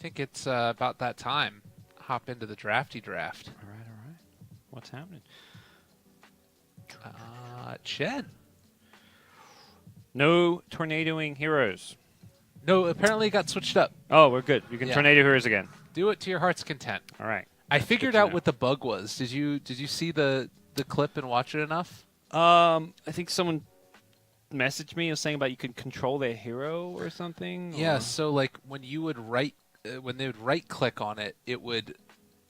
think it's about that time. Hop into the drafty draft. All right. What's happening? Chen. No tornadoing heroes. No, apparently it got switched up. Oh, we're good. You can Yeah. tornado heroes again. Do it to your heart's content. All right. I That's figured good to out know. what the bug was. Did you see the clip and watch it enough? I think someone messaged me saying about you could control their hero or something. Yeah, or- so like when you would when they would right click on it, it would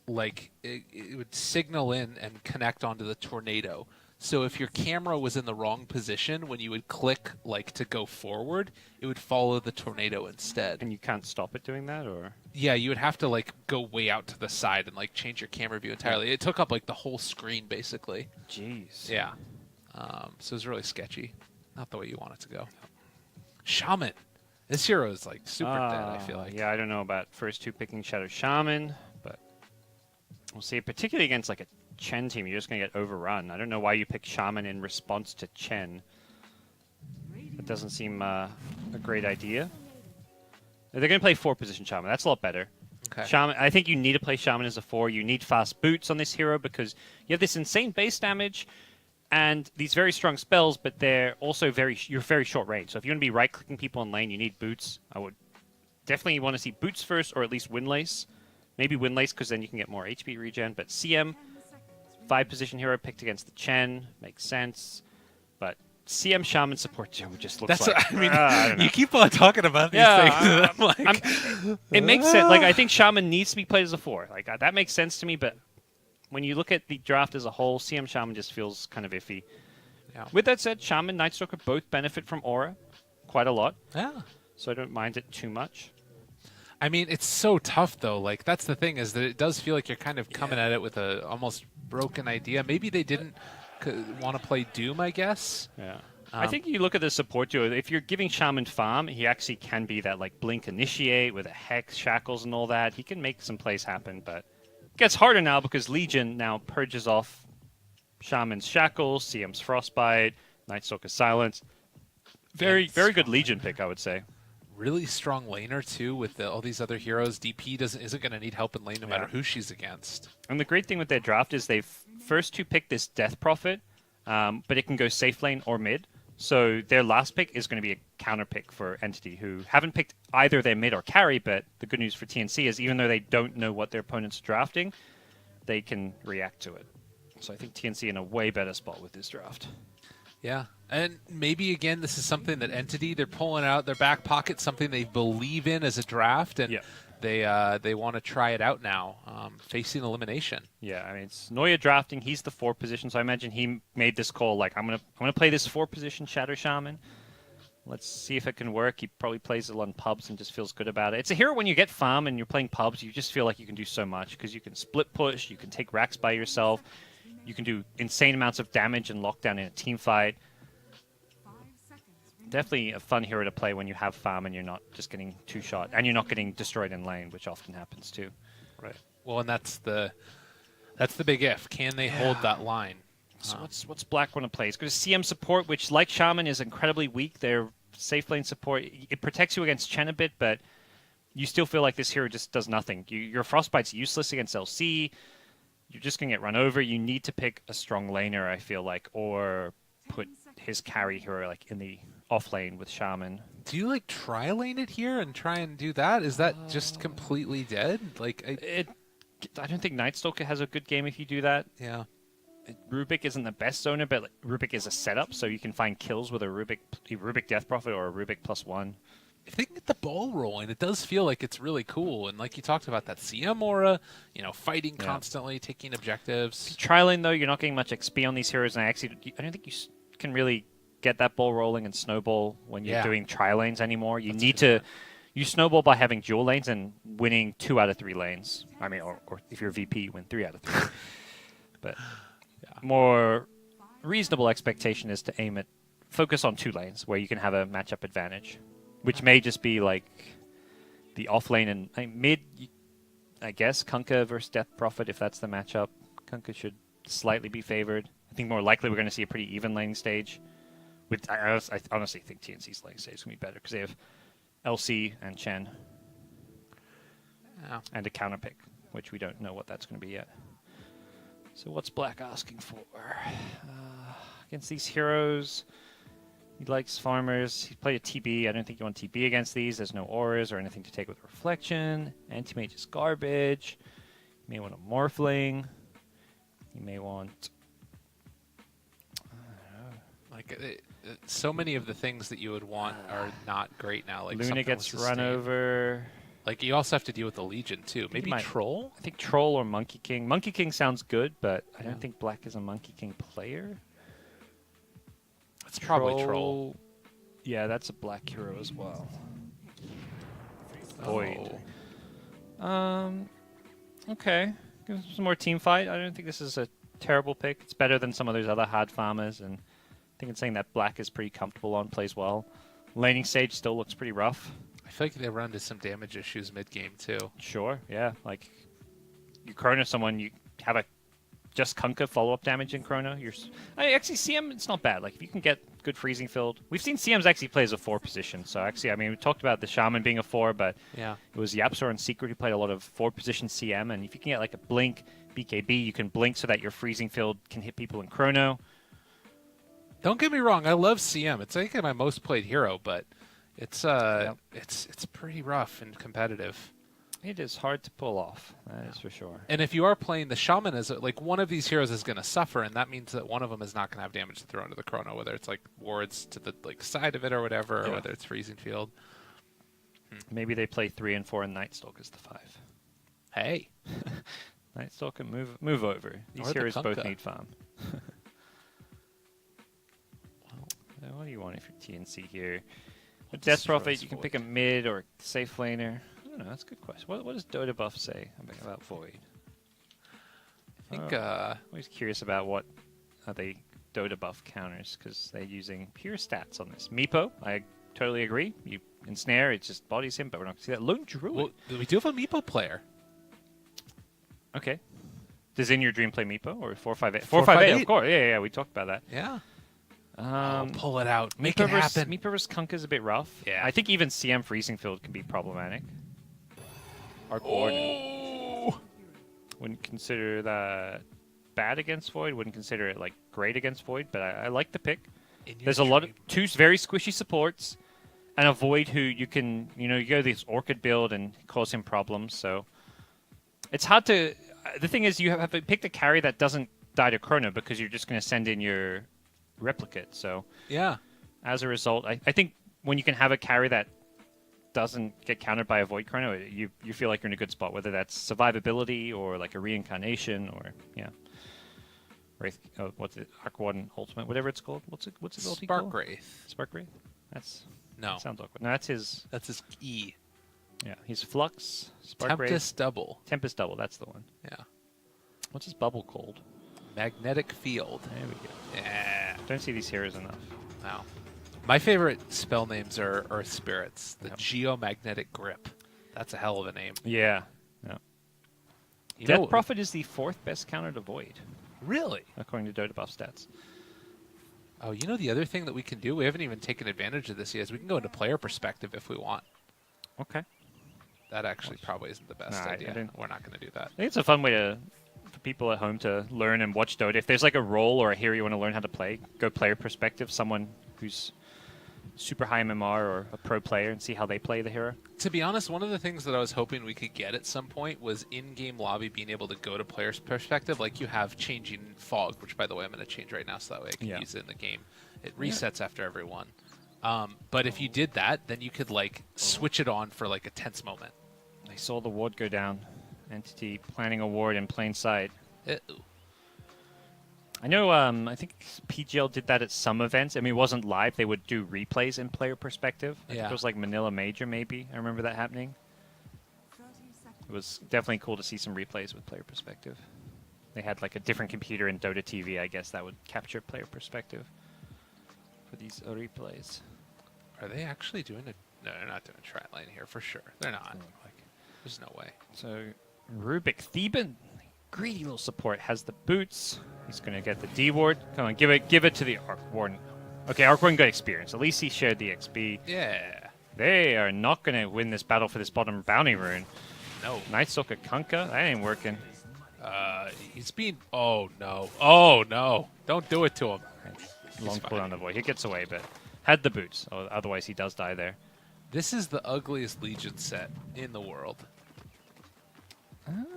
it would signal in and connect onto the tornado. So if your camera was in the wrong position, when you would click like to go forward, it would follow the tornado instead. And you can't stop it doing that, or Yeah, you would have to like go way out to the side and like change your camera view entirely. It took up like the whole screen basically. jeez. Yeah. So it was really sketchy. Not the way you want it to go. Shaman. This hero is like super dead, I feel like. Yeah, I don't know about first two picking Shadow Shaman, but we'll see. Particularly against like a Chen team, you're just going to get overrun. I don't know why you pick Shaman in response to Chen. That doesn't seem a great idea. They're going to play 4-position Shaman. That's a lot better. Okay. Shaman, I think you need to play Shaman as a 4. You need fast boots on this hero because you have this insane base damage and these very strong spells, but they're also you're very short range. So if you want to be right-clicking people in lane, you need boots. I would definitely want to see boots first, or at least Windlace. Maybe Windlace because then you can get more HP regen. But CM, 5-position hero picked against the Chen, makes sense. But CM Shaman support too just looks That's like... what, I mean, I don't know. you keep on talking about these Yeah, things. And I'm like, it makes sense. Like I think Shaman needs to be played as a 4. Like that makes sense to me. But when you look at the draft as a whole, CM Shaman just feels kind of iffy. yeah. With that said, Shaman, Nightstalker both benefit from Aura quite a lot, Yeah. so I don't mind it too much. I mean, it's so tough though. Like that's the thing is that it does feel like you're kind of coming at it with a almost broken idea. Maybe they didn't want to play Doom, I guess. Yeah. I think you look at the support duo. If you're giving Shaman farm, he actually can be that like Blink Initiate with a Hex, Shackles, and all that. He can make some plays happen, but it gets harder now because Legion now purges off Shaman's Shackles, CM's Frostbite, Nightstalker's Silence. Very good Legion pick, I would say. Really strong laner too with all these other heroes. DP isn't going to need help in lane no matter who she's against. And the great thing with their draft is they've first to pick this Death Prophet, but it can go safe lane or mid. So their last pick is going to be a counter pick for Entity, who haven't picked either their mid or carry, but the good news for TNC is even though they don't know what their opponent's drafting, they can react to it. So I think TNC in a way better spot with this draft. Yeah. And maybe, again, this is something that Entity, they're pulling out their back pocket, something they believe in as a draft, and they want to try it out now, facing elimination. Yeah, I mean, it's Noya drafting. He's the 4-position, so I imagine he made this call, like, I'm gonna play this 4-position Shadow Shaman. Let's see if it can work. He probably plays it on pubs and just feels good about it. It's a hero when you get farm and you're playing pubs, you just feel like you can do so much, because you can split push, you can take racks by yourself, you can do insane amounts of damage and lockdown in a team fight. Definitely a fun hero to play when you have farm and you're not just getting two-shot, and you're not getting destroyed in lane, which often happens too. Right. Well, and that's the big if. Can they hold that line? So what's Black want to play? It's going to CM support, which, like Shaman, is incredibly weak. Their safe lane support, it protects you against Chen a bit, but you still feel like this hero just does nothing. Your Frostbite's useless against LC. You're just going to get run over. You need to pick a strong laner, I feel like, or put his carry hero like in the off lane with Shaman. Do you like try lane it here and try and do that? Is that just completely dead? Like I don't think Nightstalker has a good game if you do that. Yeah. Rubik isn't the best zoner, but Rubik is a setup, so you can find kills with a Rubik Death Prophet or a Rubik +1. If they can get the ball rolling, it does feel like it's really cool. And like you talked about that CM aura, fighting constantly, taking objectives. Tri-lane, though, you're not getting much XP on these heroes, and I don't think you can really get that ball rolling and snowball when you're doing tri-lanes anymore. You need to... You snowball by having dual lanes and winning 2 out of 3 lanes. I mean, or if you're VP, you win 3 out of 3. But more reasonable expectation is to focus on 2 lanes where you can have a matchup advantage, which may just be like the off lane and mid. I guess Kunkka versus Death Prophet, if that's the matchup. Kunkka should slightly be favored. I think more likely we're going to see a pretty even lane stage. I honestly think TNC's lane stage is going to be better because they have LC and Chen. Yeah. And a counter pick, which we don't know what that's going to be yet. So what's Black asking for? Against these heroes, he likes farmers. He played a TB. I don't think you want TB against these. There's no auras or anything to take with reflection. Anti-mage is garbage. You may want a Morphling. You may want... Like, so many of the things that you would want are not great now. Like Luna gets run over. Like, you also have to deal with the Legion, too. Maybe Troll? I think Troll or Monkey King. Monkey King sounds good, but I don't think Black is a Monkey King player. It's probably Troll. Yeah, that's a Black hero as well. Void. Okay. Give us some more team fight. I don't think this is a terrible pick. It's better than some of those other hard farmers, and I think it's saying that Black is pretty comfortable on, plays well. Laning stage still looks pretty rough. I feel like they run into some damage issues mid-game, too. Sure, yeah. Like, you Chrono someone, you have a just Kunkka follow-up damage in Chrono. Actually, CM, it's not bad. Like, if you can get good freezing field. We've seen CMs actually play as a 4 position. So, actually, I mean, we talked about the Shaman being a 4, but it was Yapsor and Secret who played a lot of 4-position CM. And if you can get, like, a Blink, BKB, you can Blink so that your freezing field can hit people in Chrono. Don't get me wrong. I love CM. It's, I think, my most played hero, but... It's pretty rough and competitive. It is hard to pull off, that is for sure. And if you are playing the Shaman, as like one of these heroes is going to suffer, and that means that one of them is not going to have damage to throw into the Chrono, whether it's like wards to the like side of it or whatever, or whether it's freezing field. Maybe they play 3 and 4, and Night Stalker's the 5. Hey, Night Stalker, move over. These heroes both need farm. What do you want if you're TNC here? With Death Prophet, you can pick a mid or a safe laner. I don't know, that's a good question. What does Dota Buff say about Void? I think I'm always curious about what are they Dota Buff counters, because they're using pure stats on this. Meepo, I totally agree. You ensnare, it just bodies him, but we're not going to see that. Lone Druid. Well, we do have a Meepo player. Okay. Does in your dream play Meepo or 458? 458, of course. Yeah, we talked about that. Yeah. Pull it out. Make Meepo it happen. Meepo vs. Kunkka is a bit rough. Yeah. I think even CM Freezing Field can be problematic. Arc Warden. Wouldn't consider that bad against Void. Wouldn't consider it like great against Void, but I like the pick. There's a lot of 2 very squishy supports and a Void who you can, you go this Orchid build and cause him problems. So it's hard to... The thing is, you have to pick the carry that doesn't die to Chrono because you're just going to send in your replicate. So yeah, as a result, I think when you can have a carry that doesn't get countered by a Void Chrono, you feel like you're in a good spot, whether that's survivability or like a reincarnation or Wraith, what's it, Arc Warden Ultimate, whatever it's called. What's it ability Spark called? Wraith. Spark Wraith? That sounds awkward. No, that's his E. Yeah, he's Flux, Spark Tempest Wraith. Double. Tempest Double, that's the one. Yeah. What's his bubble called? Magnetic Field. There we go. Yeah. Don't see these heroes enough. Wow. My favorite spell names are Earth Spirits. The Geomagnetic Grip. That's a hell of a name. Yeah. Death Prophet is the 4th best counter to Void. Really? According to Dota Buff stats. Oh, the other thing that we can do, we haven't even taken advantage of this yet, is we can go into player perspective if we want. Okay. That actually probably isn't the best idea. We're not going to do that. I think it's a fun way for people at home to learn and watch Dota. If there's like a role or a hero you want to learn how to play, go player perspective, someone who's super high MMR or a pro player, and see how they play the hero. To be honest, one of the things that I was hoping we could get at some point was in-game lobby being able to go to player's perspective, like you have changing fog, which by the way I'm going to change right now so that way I can use it in the game. It resets after every one. But if you did that, then you could like switch it on for like a tense moment. I saw the ward go down. Entity planning a ward in plain sight. I know, I think PGL did that at some events. I mean, it wasn't live. They would do replays in player perspective. I think it was like Manila Major, maybe. I remember that happening. It was definitely cool to see some replays with player perspective. They had like a different computer in Dota TV, I guess, that would capture player perspective for these replays. Are they actually doing it? No, they're not doing a tri lane here for sure. They're not. Like, there's no way. So, Rubik Theban, greedy little support, has the boots. He's going to get the D ward. Come on, give it to the Arc Warden. Okay, Arc Warden got experience. At least he shared the XP. Yeah. They are not going to win this battle for this bottom bounty rune. no. Night Stalker Kunkka? That ain't working. He's being... Oh, no. Oh, no. Don't do it to him. Long cooldown avoid. He gets away, but had the boots. Otherwise, he does die there. This is the ugliest Legion set in the world.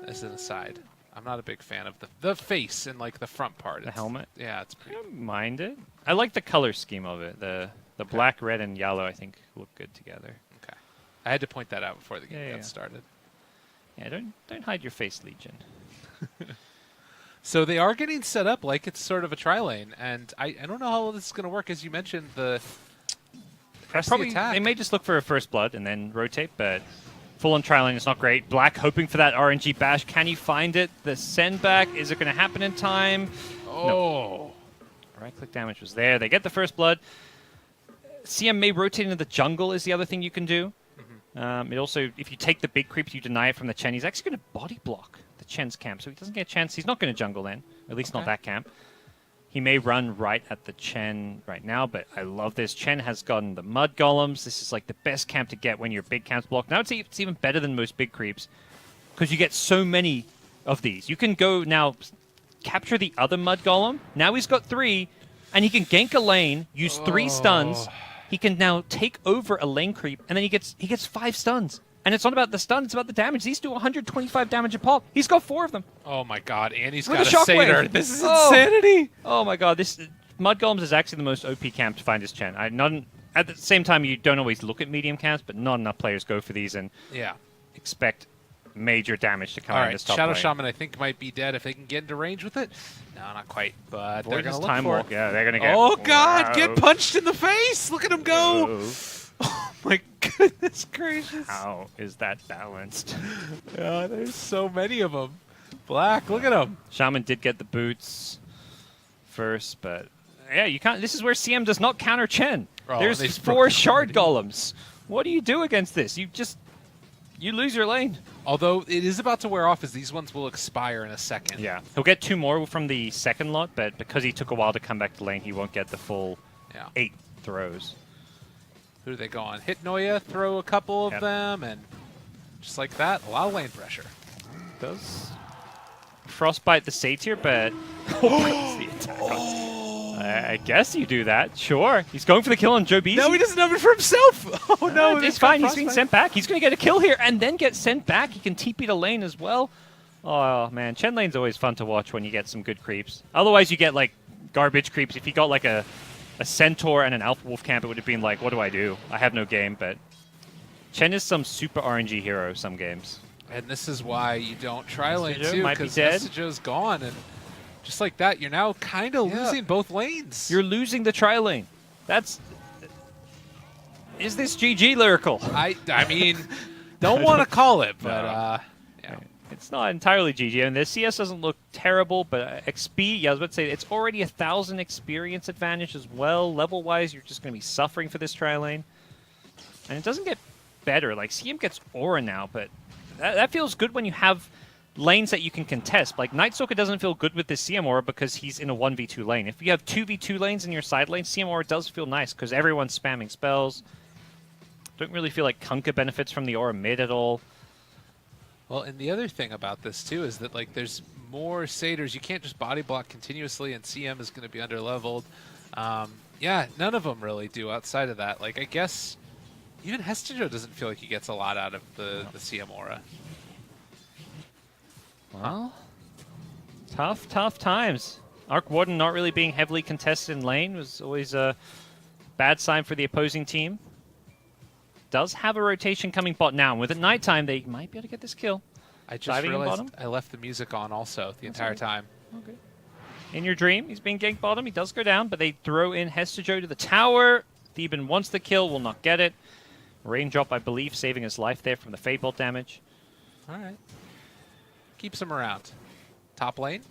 As an aside. I'm not a big fan of the face and like the front part. The helmet? Yeah, it's pretty... I don't mind it. I like the color scheme of it. The black, red, and yellow, I think, look good together. Okay. I had to point that out before the game got started. Yeah, don't hide your face, Legion. So they are getting set up like it's sort of a tri-lane, and I don't know how this is going to work. As you mentioned, the attack. They may just look for a first blood and then rotate, but full-on tri-lane is not great. Black hoping for that RNG bash. Can he find it? The send back, is it going to happen in time? Oh. No. Right-click damage was there. They get the first blood. CM may rotate into the jungle is the other thing you can do. It also, if you take the big creeps, you deny it from the Chen. He's actually going to body block the Chen's camp, so he doesn't get a chance. He's not going to jungle then, at least not that camp. He may run right at the Chen right now, but I love this. Chen has gotten the Mud Golems. This is like the best camp to get when your big camp's blocked. Now it's even better than most big creeps because you get so many of these. You can go now capture the other Mud Golem. Now he's got 3, and he can gank a lane, use 3 stuns. He can now take over a lane creep, and then he gets 5 stuns. And it's not about the stun, it's about the damage. These do 125 damage a pop. He's got 4 of them. Oh my god, and he's With got a satyr. This is insanity. Oh my god, this Mud Golems is actually the most OP camp to find his Chen. At the same time, you don't always look at medium camps, but not enough players go for these and expect major damage to come out of this top Shadow lane. Shaman, I think, might be dead if they can get into range with it. No, not quite, but they're going to look time for walk. it. Yeah, they're going to get... Oh, God, get punched in the face! Look at him go! Whoa. Oh, my goodness gracious. How is that balanced? Yeah, there's so many of them. Black, look at him. Shaman did get the boots first, but... Yeah, you can't... This is where CM does not counter Chen. There's 4 shard golems. What do you do against this? You lose your lane. Although it is about to wear off, as these ones will expire in a second. Yeah, he'll get 2 more from the second lot, but because he took a while to come back to lane, he won't get the full 8 throws. Who do they go on? Hit Noya, throw a couple of them, and just like that, a lot of lane pressure. Does Frostbite the Satyr, but the attack I guess you do that. Sure. He's going for the kill on GoDz. No, he doesn't have it for himself. Oh, no. It's fine. He's being sent back. He's going to get a kill here and then get sent back. He can TP to lane as well. Oh, man. Chen lane's always fun to watch when you get some good creeps. Otherwise, you get, like, garbage creeps. If you got, like, a Centaur and an Alpha Wolf camp, it would have been like, what do I do? I have no game, but Chen is some super RNG hero some games. And this is why you don't try lane, too, because Message's gone, and just like that, you're now kind of losing both lanes. You're losing the tri-lane. Is this GG, Lyrical? I mean, don't want to call it, but it's not entirely GG. And the CS doesn't look terrible, but XP, I was about to say, it's already 1,000 experience advantage as well. Level-wise, you're just going to be suffering for this tri-lane. And it doesn't get better. Like, CM gets Aura now, but that feels good when you have lanes that you can contest. Like, Night Stalker doesn't feel good with this CM Aura because he's in a 1v2 lane. If you have 2v2 lanes in your side lane, CM Aura does feel nice because everyone's spamming spells. Don't really feel like Kunkka benefits from the Aura mid at all. Well, and the other thing about this, too, is that, like, there's more satyrs. You can't just body block continuously, and CM is going to be under-leveled. Yeah, none of them really do outside of that. Like, I guess even Hestejo doesn't feel like he gets a lot out of the CM Aura. Well, tough times. Arc Warden not really being heavily contested in lane was always a bad sign for the opposing team. Does have a rotation coming bot now. And with it nighttime, they might be able to get this kill. I just realized I left the music on also the entire time. Okay. In your dream, he's being ganked bottom. He does go down, but they throw in Hestejo to the tower. Theban wants the kill, will not get it. Raindrop, I believe, saving his life there from the Fade Bolt damage. All right. Keeps him around. Top lane.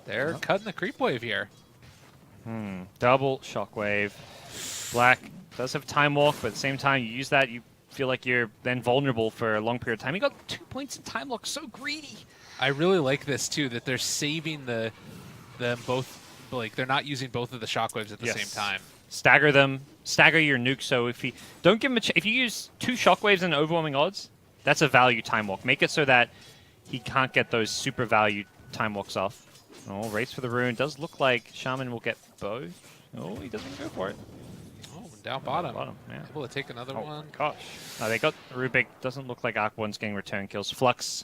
They're cutting the creep wave here. Double shockwave. Black does have time walk, but at the same time, you use that, you feel like you're then vulnerable for a long period of time. He got 2 points in time walk. So greedy. I really like this too, that they're saving them both. Like, they're not using both of the shockwaves at the same time. Stagger them. Stagger your nuke. So if you don't give him if you use 2 shockwaves and overwhelming odds, That's a value time walk. Make it so that he can't get those super value time walks off. Oh, race for the rune. Does look like Shaman will get both. Oh, he doesn't go for it. Oh, down bottom. Yeah. Able to take another one. Gosh. No, they got Rubik. Doesn't look like Arc One's getting return kills. Flux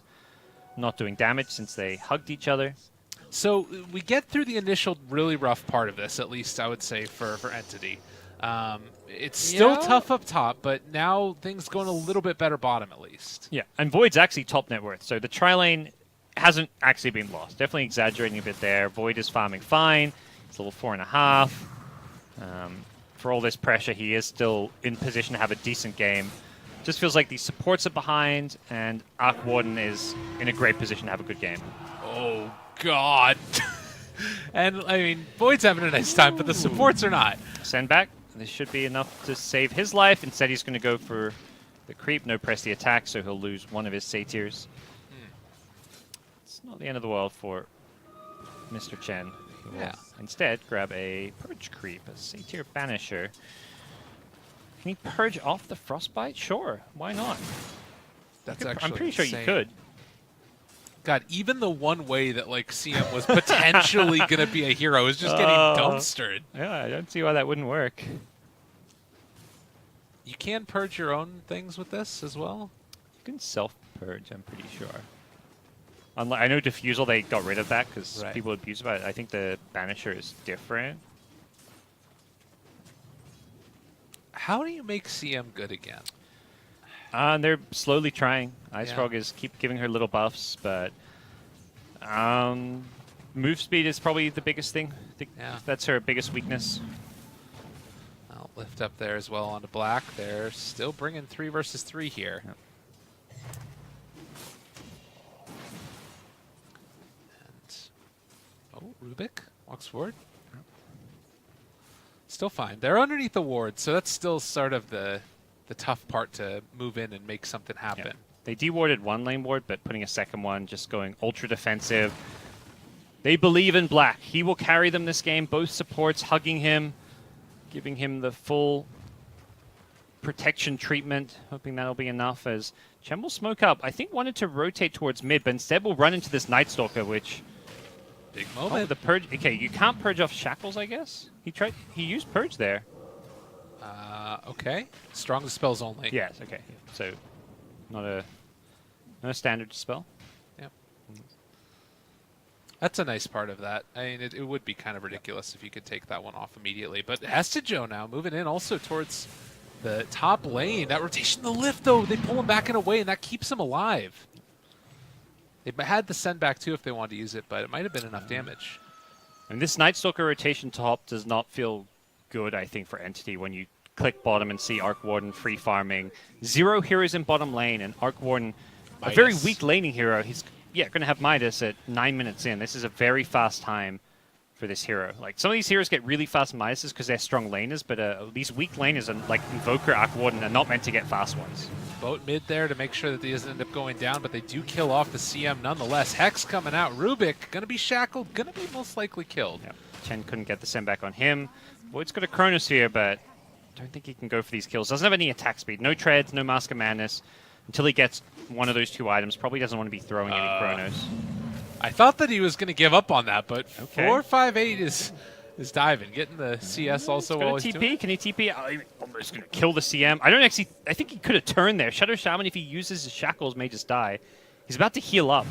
not doing damage since they hugged each other. So we get through the initial really rough part of this, at least I would say for Entity. It's still tough up top, but now things going a little bit better bottom at least. Yeah, and Void's actually top net worth, so the tri-lane hasn't actually been lost. Definitely exaggerating a bit there. Void is farming fine. It's level 4.5. For all this pressure, he is still in position to have a decent game. Just feels like these supports are behind, and Arc Warden is in a great position to have a good game. Oh, God. And, I mean, Void's having a nice time, but the supports are not. Send back. This should be enough to save his life. Instead, he's going to go for the creep. No press the attack, so he'll lose one of his satyrs. It's not the end of the world for Mr. Chen. He will instead grab a Purge creep, a satyr banisher. Can he purge off the frostbite? Sure, why not? That's actually I'm pretty sure insane. you could. God, even the one way that like CM was potentially going to be a hero is just getting dumpstered. Yeah, I don't see why that wouldn't work. You can purge your own things with this as well? You can self-purge, I'm pretty sure. I know Diffusal, they got rid of that because people abuse it, but I think the Banisher is different. How do you make CM good again? They're slowly trying. Ice Frog is keep giving her little buffs, but move speed is probably the biggest thing. I think that's her biggest weakness. I'll lift up there as well onto black. They're still bringing 3 versus 3 here. Yep. And Rubik walks forward. Still fine. They're underneath the ward, so that's still sort of the tough part to move in and make something happen. Yeah. They dewarded one lane ward, but putting a second one, just going ultra defensive. They believe in black. He will carry them this game. Both supports hugging him, giving him the full protection treatment, hoping that'll be enough as Chen will smoke up. I think wanted to rotate towards mid, but instead will run into this Night Stalker, which... Big moment. The purge. Okay, you can't purge off shackles, I guess. He used purge there. Okay. Strong spells only. Yes. Okay. So, not a standard spell. Yep. That's a nice part of that. I mean, it would be kind of ridiculous if you could take that one off immediately. But Estijo now moving in also towards the top lane. That rotation, the lift though, they pull him back in a way, and that keeps him alive. They had the send back too if they wanted to use it, but it might have been enough damage. And this Night Stalker rotation top does not feel good, I think, for Entity when you click bottom and see Arc Warden free farming. 0 heroes in bottom lane, and Arc Warden, a very weak laning hero. He's going to have Midas at 9 minutes in. This is a very fast time for this hero. Like, some of these heroes get really fast Midases because they're strong laners, but these weak laners, like Invoker, Arc Warden, are not meant to get fast ones. Boat mid there to make sure that he doesn't end up going down, but they do kill off the CM nonetheless. Hex coming out. Rubik going to be shackled, going to be most likely killed. Yep. Chen couldn't get the send back on him. Void's got a Chronosphere, but don't think he can go for these kills. Doesn't have any attack speed. No treads, no Mask of Madness. Until he gets one of those 2 items, probably doesn't want to be throwing any Chronos. I thought that he was going to give up on that, but 458 is diving, getting the CS also while he's doing it. Can he TP? Oh, he's almost going to kill the CM. I think he could have turned there. Shadow Shaman, if he uses his shackles, may just die. He's about to heal up.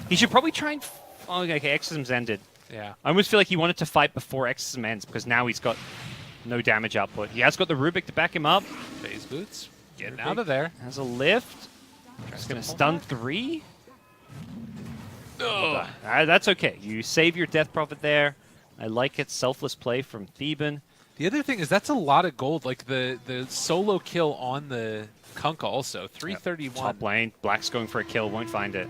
He should probably try and... Oh, okay, Exorcism's ended. Yeah. I almost feel like he wanted to fight before Exorcism ends, because now he's got no damage output. He has got the Rubik to back him up. Phase boots. Getting out of there. Has a lift. He's going to stun 3. That's okay. You save your Death Prophet there. I like it. Selfless play from Theban. The other thing is that's a lot of gold. Like the solo kill on the Kunkka also. 331. Top lane. Black's going for a kill. Won't find it.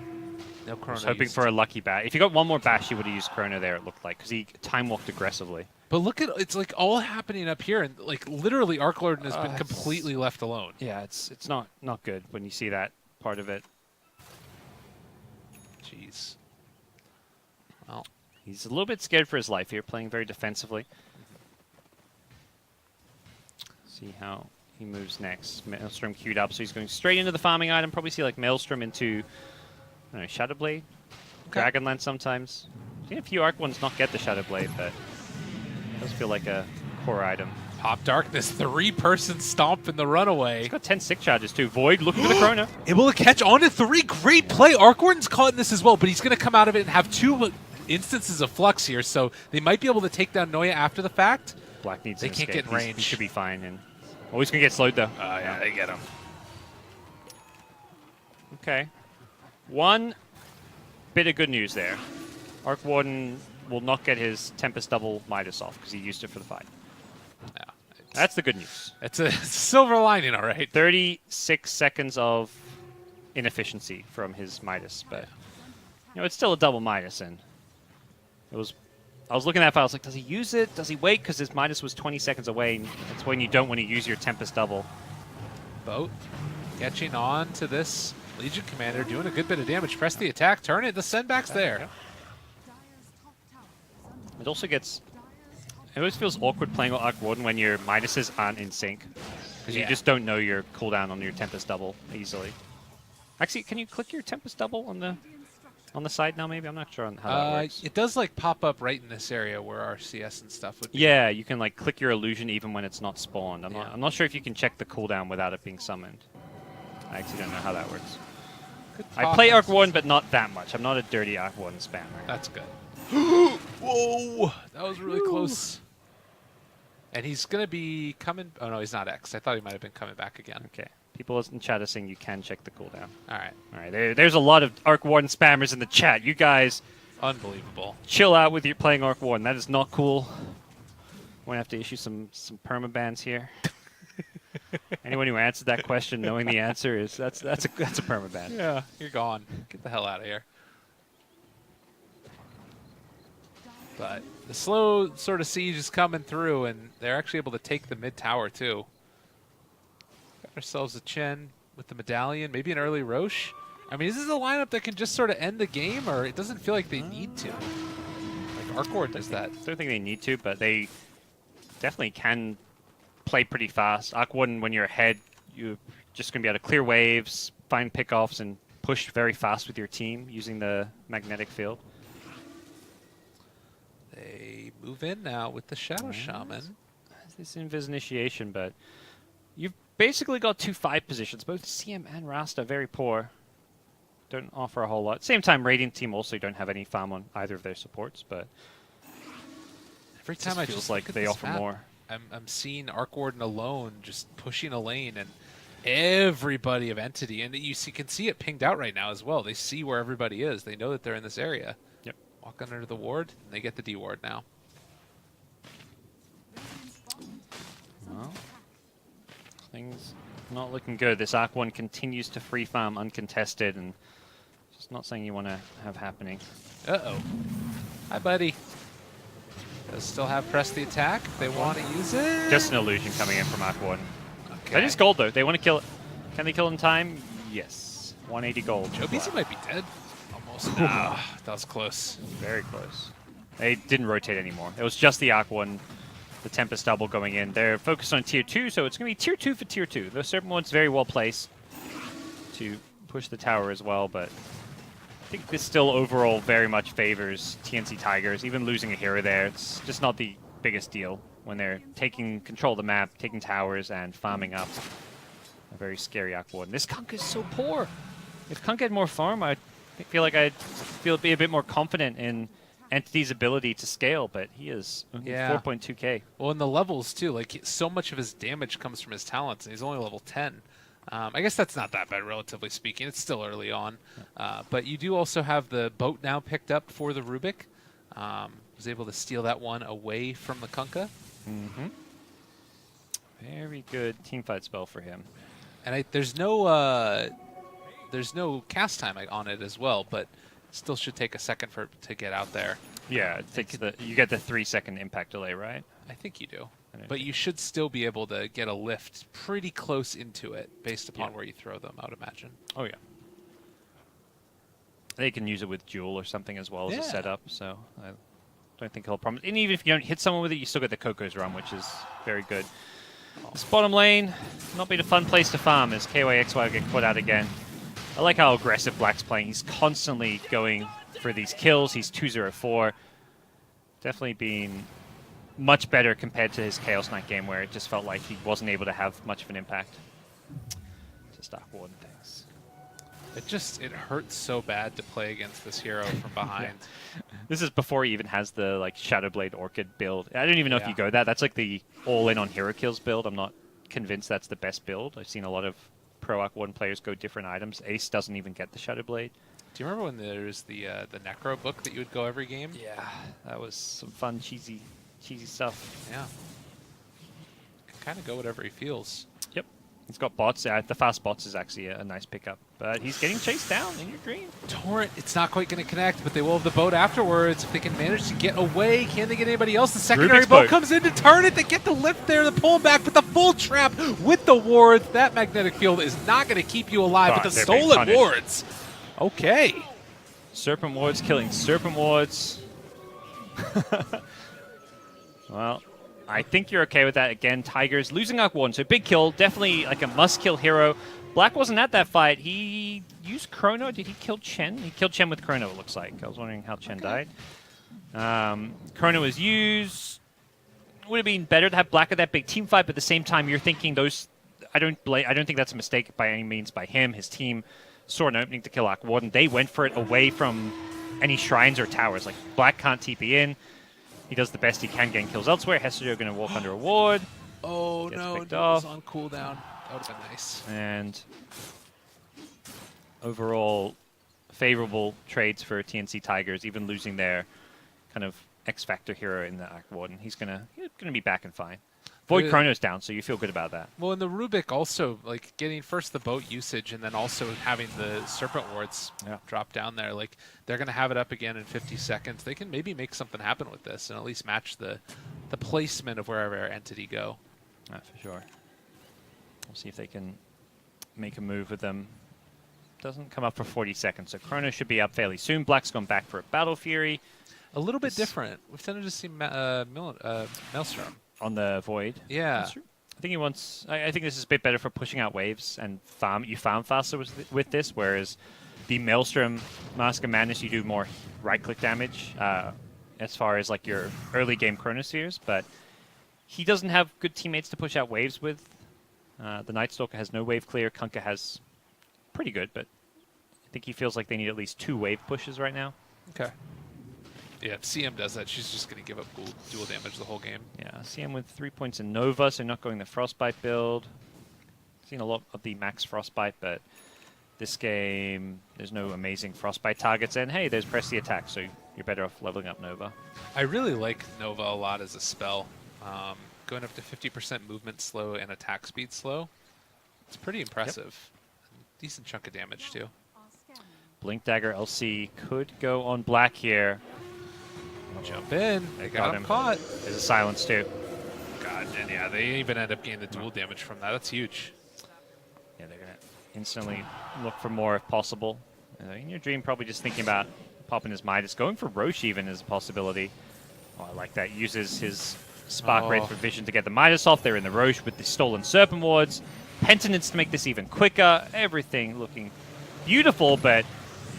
No Chrono. Was hoping for a lucky bash. If he got one more bash, he would have used Chrono there, it looked like, because he time walked aggressively. But look at it's like all happening up here, and like literally Arc Lord has been completely left alone. Yeah, it's not good when you see that part of it. Jeez. Well, he's a little bit scared for his life here, playing very defensively. See how he moves next. Maelstrom queued up, so he's going straight into the farming item. Probably see like Maelstrom into, I don't know, Shadow Blade, Dragonlance sometimes. I've seen a few Arc ones not get the Shadow Blade, but it does feel like a core item. Pop Darkness, 3-person stomp in the runaway. He's got 10 stick charges too. Void looking for the Chrono. Able to catch onto 3. Great play. Arc Warden's caught in this as well, but he's going to come out of it and have 2 instances of flux here, so they might be able to take down Noya after the fact. Black needs They an can't escape. get in range. He should be fine. And oh, he's going to get slowed though. Oh, yeah, they get him. Okay. One bit of good news there. Arc Warden will not get his Tempest Double Midas off because he used it for the fight. Yeah, That's the good news. it's a silver lining, all right. 36 seconds of inefficiency from his Midas, but you know it's still a double Midas, and it was. I was looking at that file. I was like, does he use it? Does he wait? Because his Midas was 20 seconds away. And that's when you don't want to use your Tempest Double. Boat catching on to this Legion Commander, doing a good bit of damage. Press the attack, turn it. The sendback's there. It also gets. It always feels awkward playing with Arc Warden when your Midases aren't in sync. Because you just don't know your cooldown on your Tempest Double easily. Actually, can you click your Tempest Double on the side now, maybe? I'm not sure on how that works. It does like pop up right in this area where our CS and stuff would be. Yeah, you can like click your illusion even when it's not spawned. Yeah. I'm not sure if you can check the cooldown without it being summoned. I actually don't know how that works. I play Arc Warden, but not that much. I'm not a dirty Arc Warden spammer. That's good. Whoa! That was really close. And he's going to be coming... Oh, no, he's not X. I thought he might have been coming back again. Okay. People in chat are saying you can check the cooldown. All right. All right. There's a lot of Arc Warden spammers in the chat. You guys Unbelievable. chill out with your playing Arc Warden. That is not cool. We're going to have to issue some permabans here. Anyone who answered that question knowing the answer is that's a permaban. Yeah, you're gone. Get the hell out of here. But the slow sort of siege is coming through, and they're actually able to take the mid tower too. Got ourselves a Chen with the medallion, maybe an early Roche. I mean, is this a lineup that can just sort of end the game, or it doesn't feel like they need to? Like Arc Warden does that. I don't think they need to, but they definitely can play pretty fast. Arc Warden, when you're ahead, you're just going to be able to clear waves, find pickoffs, and push very fast with your team using the magnetic field. They move in now with the Shadow Shaman. This Invis initiation, but you've basically got 2 5 positions. Both CM and Rasta very poor. Don't offer a whole lot. Same time, Radiant team also don't have any farm on either of their supports, but Every time it I feels just like look at they this offer map, more. I'm seeing Arc Warden alone just pushing a lane, and everybody of Entity, and can see it pinged out right now as well. They see where everybody is. They know that they're in this area. Yep. Walk under the ward, and they get the D ward now. Well, things not looking good. This Arc One continues to free farm uncontested, and just not something you want to have happening. Uh-oh. Hi, buddy. Does still have press the attack if they want to use it. Just an illusion coming in from Arc One. Okay. That is gold, though. They want to kill it. Can they kill in time? Yes. 180 gold. GoDz might be dead. Almost. Ah, that was close. Very close. They didn't rotate anymore. It was just the Arc One, the Tempest Double going in. They're focused on Tier 2, so it's going to be Tier 2 for Tier 2. The Serpent One's very well placed to push the tower as well, but I think this still overall very much favors TNC Tigers. Even losing a hero there, it's just not the biggest deal when they're taking control of the map, taking towers, and farming up a very scary Arc Warden. This Kunk is so poor. If Kunk had more farm, I feel like I'd be a bit more confident in Entity's ability to scale, but he is 4.2k. Well, in the levels, too. Like, so much of his damage comes from his talents, and he's only level 10. I guess that's not that bad, relatively speaking. It's still early on. But you do also have the boat now picked up for the Rubik. Was able to steal that one away from the Kunkka. Mm-hmm. Very good teamfight spell for him. And there's no cast time on it as well, but still should take a second for it to get out there. Yeah, it takes you get the 3-second impact delay, right? I think you do. But you should still be able to get a lift pretty close into it based upon where you throw them, I would imagine. Oh, yeah. They can use it with Jewel or something as well as a setup, so I don't think he'll problem. And even if you don't hit someone with it, you still get the Coco's Run, which is very good. This bottom lane, not been a fun place to farm as KYXY will get caught out again. I like how aggressive Black's playing. He's constantly going for these kills. He's 2-0-4. Definitely been much better compared to his Chaos Knight game where it just felt like he wasn't able to have much of an impact. Just Dark Warden things. It hurts so bad to play against this hero from behind. Yeah. This is before he even has the like Shadowblade Orchid build. I don't even know if you go that. That's like the all-in on hero kills build. I'm not convinced that's the best build. I've seen a lot of Pro Arc 1 players go different items. Ace doesn't even get the Shadowblade. Do you remember when there was the Necro book that you would go every game? Yeah, that was some fun, cheesy stuff. Yeah. Can kind of go whatever he feels. Yep. He's got bots. The fast bots is actually a nice pickup. But he's getting chased down in your dream. Torrent, it's not quite going to connect, but they will have the boat afterwards. If they can manage to get away, can they get anybody else? The secondary boat comes in to turn it. They get the lift there. They pull him back, but the full trap with the wards. That magnetic field is not going to keep you alive, but the stolen wards. Okay. Serpent wards killing serpent wards. Well, I think you're okay with that. Again, Tigers losing Arc Warden, so big kill. Definitely like a must-kill hero. Black wasn't at that fight. He used Chrono. Did he kill Chen? He killed Chen with Chrono, it looks like. I was wondering how Chen died. Chrono was used. Would have been better to have Black at that big team fight, but at the same time, you're thinking those... I don't think that's a mistake by any means by him. His team saw an opening to kill Arc Warden. They went for it away from any shrines or towers. Like, Black can't TP in. He does the best he can getting kills elsewhere. Hestejo going to walk under a ward. Oh, no. It was on cooldown. That would have been nice. And overall, favorable trades for TNC Tigers, even losing their kind of X-Factor hero in the Arc Warden. He's gonna be back and fine. Void Chrono's down, so you feel good about that. Well, and the Rubik also, like, getting first the boat usage and then also having the Serpent Wards drop down there. Like, they're going to have it up again in 50 seconds. They can maybe make something happen with this and at least match the placement of wherever our entity go. For sure. We'll see if they can make a move with them. Doesn't come up for 40 seconds, so Chrono should be up fairly soon. Black's gone back for a Battle Fury. A little bit different. We've tended to see Maelstrom. On the Void. Yeah. I think he wants... I think this is a bit better for pushing out waves and farm. You farm faster with this, whereas the Maelstrom Mask of Madness, you do more right-click damage as far as like your early game Chronospheres, but he doesn't have good teammates to push out waves with. The Night Stalker has no wave clear. Kunkka has pretty good, but I think he feels like they need at least 2 wave pushes right now. Okay. Yeah, if CM does that, she's just going to give up dual damage the whole game. Yeah, CM with 3 points in Nova, so not going the Frostbite build. Seen a lot of the max Frostbite, but this game, there's no amazing Frostbite targets, and hey, there's Press the Attack, so you're better off leveling up Nova. I really like Nova a lot as a spell. Going up to 50% movement slow and attack speed slow. It's pretty impressive. Yep. Decent chunk of damage, too. Blink Dagger LC could go on Black here. Jump in. They got him caught. There's a silence, too. God, and yeah, they even end up getting the dual damage from that. That's huge. Yeah, they're going to instantly look for more if possible. In your dream, probably just thinking about popping his Midas. Going for Roche even is a possibility. Oh, I like that. Uses his Spark Wraith for Vision to get the Midas off. They're in the Roche with the stolen Serpent Wards. Penitence to make this even quicker. Everything looking beautiful, but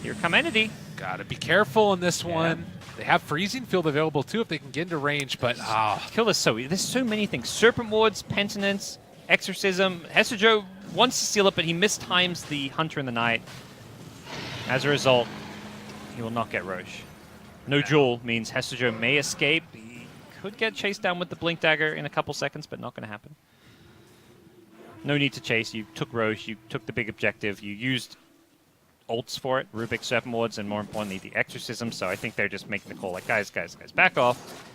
here come Entity. Gotta be careful in this one. They have Freezing Field available too if they can get into range, but kill this so easy. There's so many things. Serpent Wards, Penitence, Exorcism. Hestejo wants to steal it, but he mistimes the Hunter in the Night. As a result, he will not get Roche. No Jewel means Hestejo may escape. He could get chased down with the Blink Dagger in a couple seconds, but not going to happen. No need to chase. You took Roche. You took the big objective. You used ults for it, Rubik, Serpent Wards, and more importantly, the Exorcism. So I think they're just making the call like, guys, back off.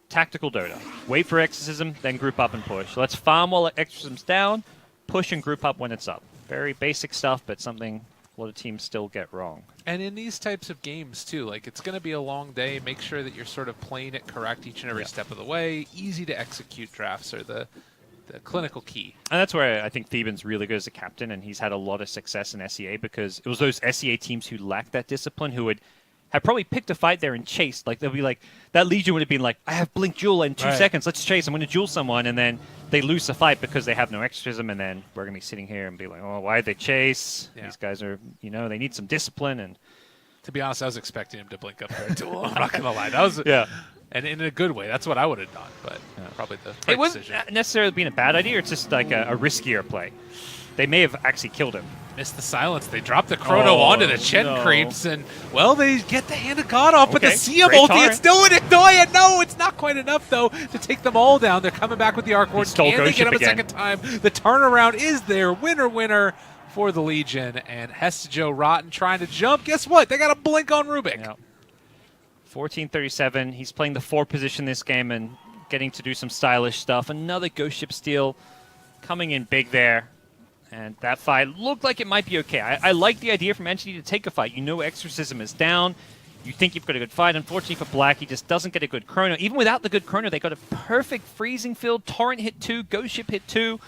Tactical Dota. Wait for Exorcism, then group up and push. Let's farm while Exorcism's down, push and group up when it's up. Very basic stuff, but something a lot of teams still get wrong. And in these types of games, too, like, it's going to be a long day. Make sure that you're sort of playing it correct each and every step of the way. Easy to execute drafts are the clinical key. And that's where I think Theban's really good as a captain, and he's had a lot of success in SEA because it was those SEA teams who lacked that discipline who would had probably picked a fight there and chased. Like, they'll be like, that Legion would have been like, I have Blink Jewel in 2 seconds. Let's chase. I'm going to Jewel someone. And then they lose the fight because they have no exorcism. And then we're going to be sitting here and be like, oh, why did they chase? Yeah. These guys are, they need some discipline. And to be honest, I was expecting him to blink up there too. I'm not going to lie. That was and in a good way. That's what I would have done, but probably the right it wasn't decision. necessarily being a bad idea. It's just like a riskier play. They may have actually killed him. Missed the silence. They dropped the chrono onto the Chen creeps, and, well, they get the Hand of God off, but the CM ulti, it's doing it. No, it's not quite enough, though, to take them all down. They're coming back with the Arc Ward. Can they get him a second time? The turnaround is there. Winner for the Legion, and Hestejo Rotten trying to jump. Guess what? They got a blink on Rubik. Yep. 14:37. He's playing the 4 position this game and getting to do some stylish stuff. Another Ghost Ship steal coming in big there. And that fight looked like it might be okay. I like the idea from Entity to take a fight. Exorcism is down. You think you've got a good fight. Unfortunately for Black, he just doesn't get a good chrono. Even without the good chrono, they got a perfect freezing field. Torrent hit 2. Ghost Ship hit 2.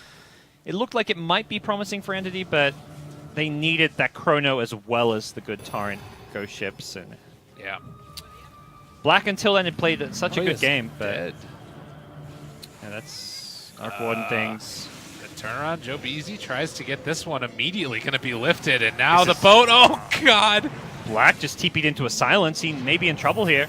It looked like it might be promising for Entity, but they needed that chrono as well as the good Torrent Ghost Ships. And Black until then had played such a good game. But that's Arc Warden things. Turnaround, Joe Beasy tries to get this one immediately going to be lifted, and now the boat, oh god! Black just TP'd into a silence. He may be in trouble here.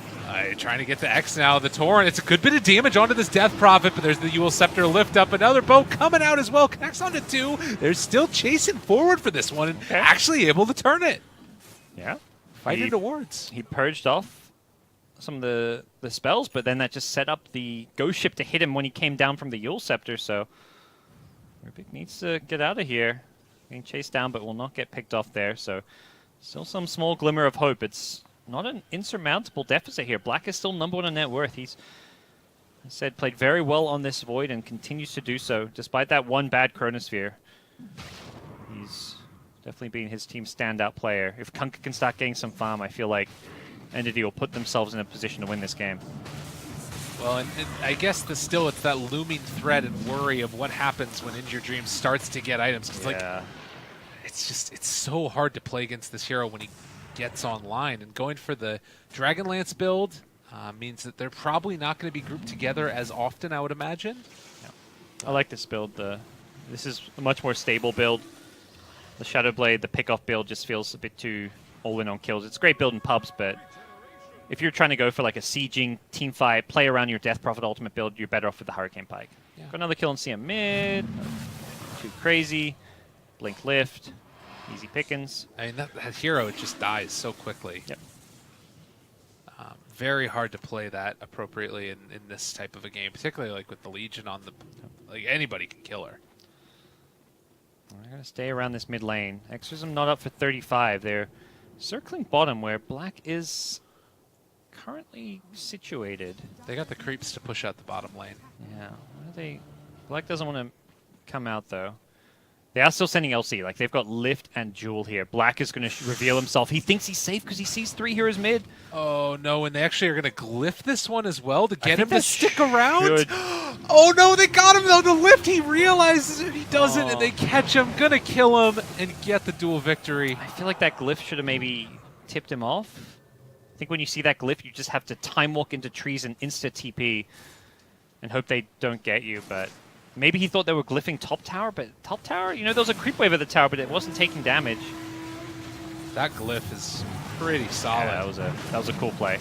Trying to get the X now, the Torrent. It's a good bit of damage onto this Death Prophet, but there's the Yule Scepter lift up. Another boat coming out as well, connects onto 2. They're still chasing forward for this one and actually able to turn it. Yeah. Fighting towards. He purged off some of the spells, but then that just set up the Ghost Ship to hit him when he came down from the Yule Scepter, so Rubik needs to get out of here. Being chased down, but will not get picked off there. So still some small glimmer of hope. It's not an insurmountable deficit here. Black is still number 1 on net worth. He's, as I said, played very well on this Void and continues to do so. Despite that one bad Chronosphere, he's definitely been his team's standout player. If Kunkka can start getting some farm, I feel like Entity will put themselves in a position to win this game. Well, and I guess it's that looming threat and worry of what happens when Injured Dream starts to get items. Cause it's so hard to play against this hero when he gets online. And going for the Dragonlance build means that they're probably not going to be grouped together as often, I would imagine. I like this build. This is a much more stable build. The Shadowblade, the pick-off build just feels a bit too all-in on kills. It's a great build in pubs, but if you're trying to go for like a sieging team fight, play around your Death Prophet ultimate build, you're better off with the Hurricane Pike. Got another kill in CM mid. Too crazy. Blink lift. Easy pickings. I mean, that hero, it just dies so quickly. Yep. Very hard to play that appropriately in this type of a game, particularly like with the Legion on the... Like, anybody can kill her. We're going to stay around this mid lane. Exorcism not up for 35. They're circling bottom where Black is currently situated. They got the creeps to push out the bottom lane. Yeah. What are they? Black doesn't want to come out, though. They are still sending LC. Like, they've got Lift and Jewel here. Black is going to reveal himself. He thinks he's safe because he sees 3 heroes mid. Oh, no, and they actually are going to glyph this one as well to get him to stick around? Should. Oh, no, they got him, though. The Lift, he realizes he doesn't, and they catch him, going to kill him, and get the dual victory. I feel like that glyph should have maybe tipped him off. I think when you see that glyph, you just have to time walk into trees and insta-TP and hope they don't get you, but... Maybe he thought they were glyphing top tower, but top tower, there was a creep wave at the tower, but it wasn't taking damage. That glyph is pretty solid. Yeah, that was a cool play.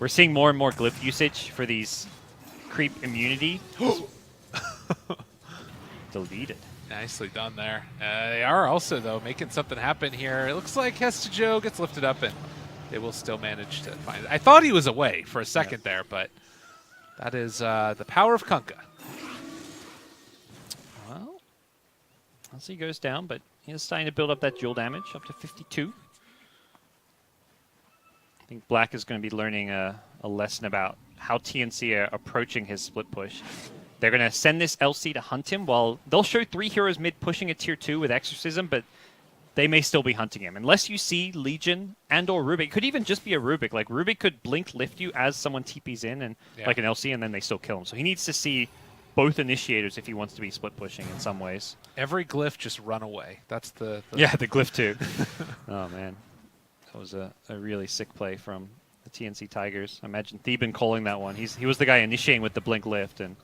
We're seeing more and more glyph usage for these creep immunity. Deleted. Nicely done there. They are also, though, making something happen here. It looks like Hestejo gets lifted up, and they will still manage to find it. I thought he was away for a second there, but that is the power of Kunkka. Well, LC goes down, but he's starting to build up that dual damage, up to 52. I think Black is going to be learning a lesson about how TNC are approaching his split push. They're going to send this LC to hunt him while they'll show 3 heroes mid pushing a tier 2 with Exorcism, but they may still be hunting him. Unless you see Legion and or Rubik. It could even just be a Rubik. Like, Rubik could blink lift you as someone TPs in, and like an LC, and then they still kill him. So he needs to see both initiators if he wants to be split pushing in some ways. Every glyph just run away. That's the yeah, the glyph too. Oh man. That was a really sick play from the TNC Tigers. I imagine Theben calling that one. He was the guy initiating with the blink lift. And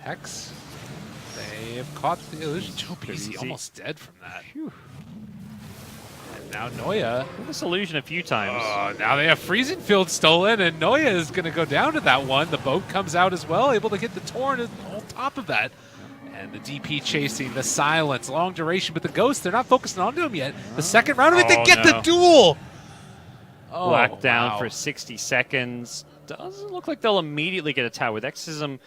Hex. They have caught the illusion. Joe Pretty Beasy easy. almost dead from that. Phew. And now Noya. This illusion a few times. Oh, now they have Freezing Field stolen, and Noya is going to go down to that one. The boat comes out as well, able to get the Torn on top of that. And the DP chasing, the silence, long duration, but the Ghost, they're not focusing onto him yet. The second round of it, they get the duel! Oh, Black down wow. for 60 seconds. Doesn't look like they'll immediately get a tower. With Exorcism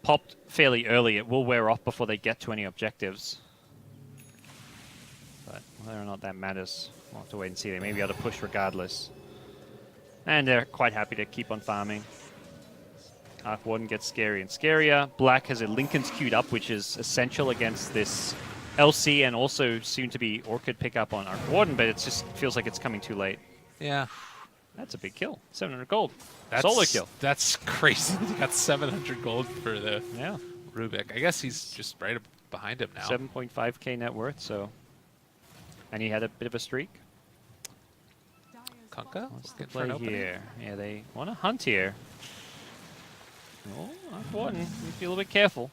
popped fairly early, it will wear off before they get to any objectives. But whether or not that matters, we'll have to wait and see. They may be able to push regardless. And they're quite happy to keep on farming. Arc Warden gets scary and scarier. Black has a Lincoln's queued up, which is essential against this LC and also soon to be Orchid pickup on Arc Warden, but it just feels like it's coming too late. Yeah. That's a big kill. 700 gold. That's, Solo kill. That's crazy. He got 700 gold for the Yeah. Rubik. I guess he's just right behind him now. 7.5k net worth, so. And he had a bit of a streak. Kunkka? What's the Looking for an play opening. here? Yeah, they want to hunt here. Oh, Arc Warden. Need to be a little bit careful.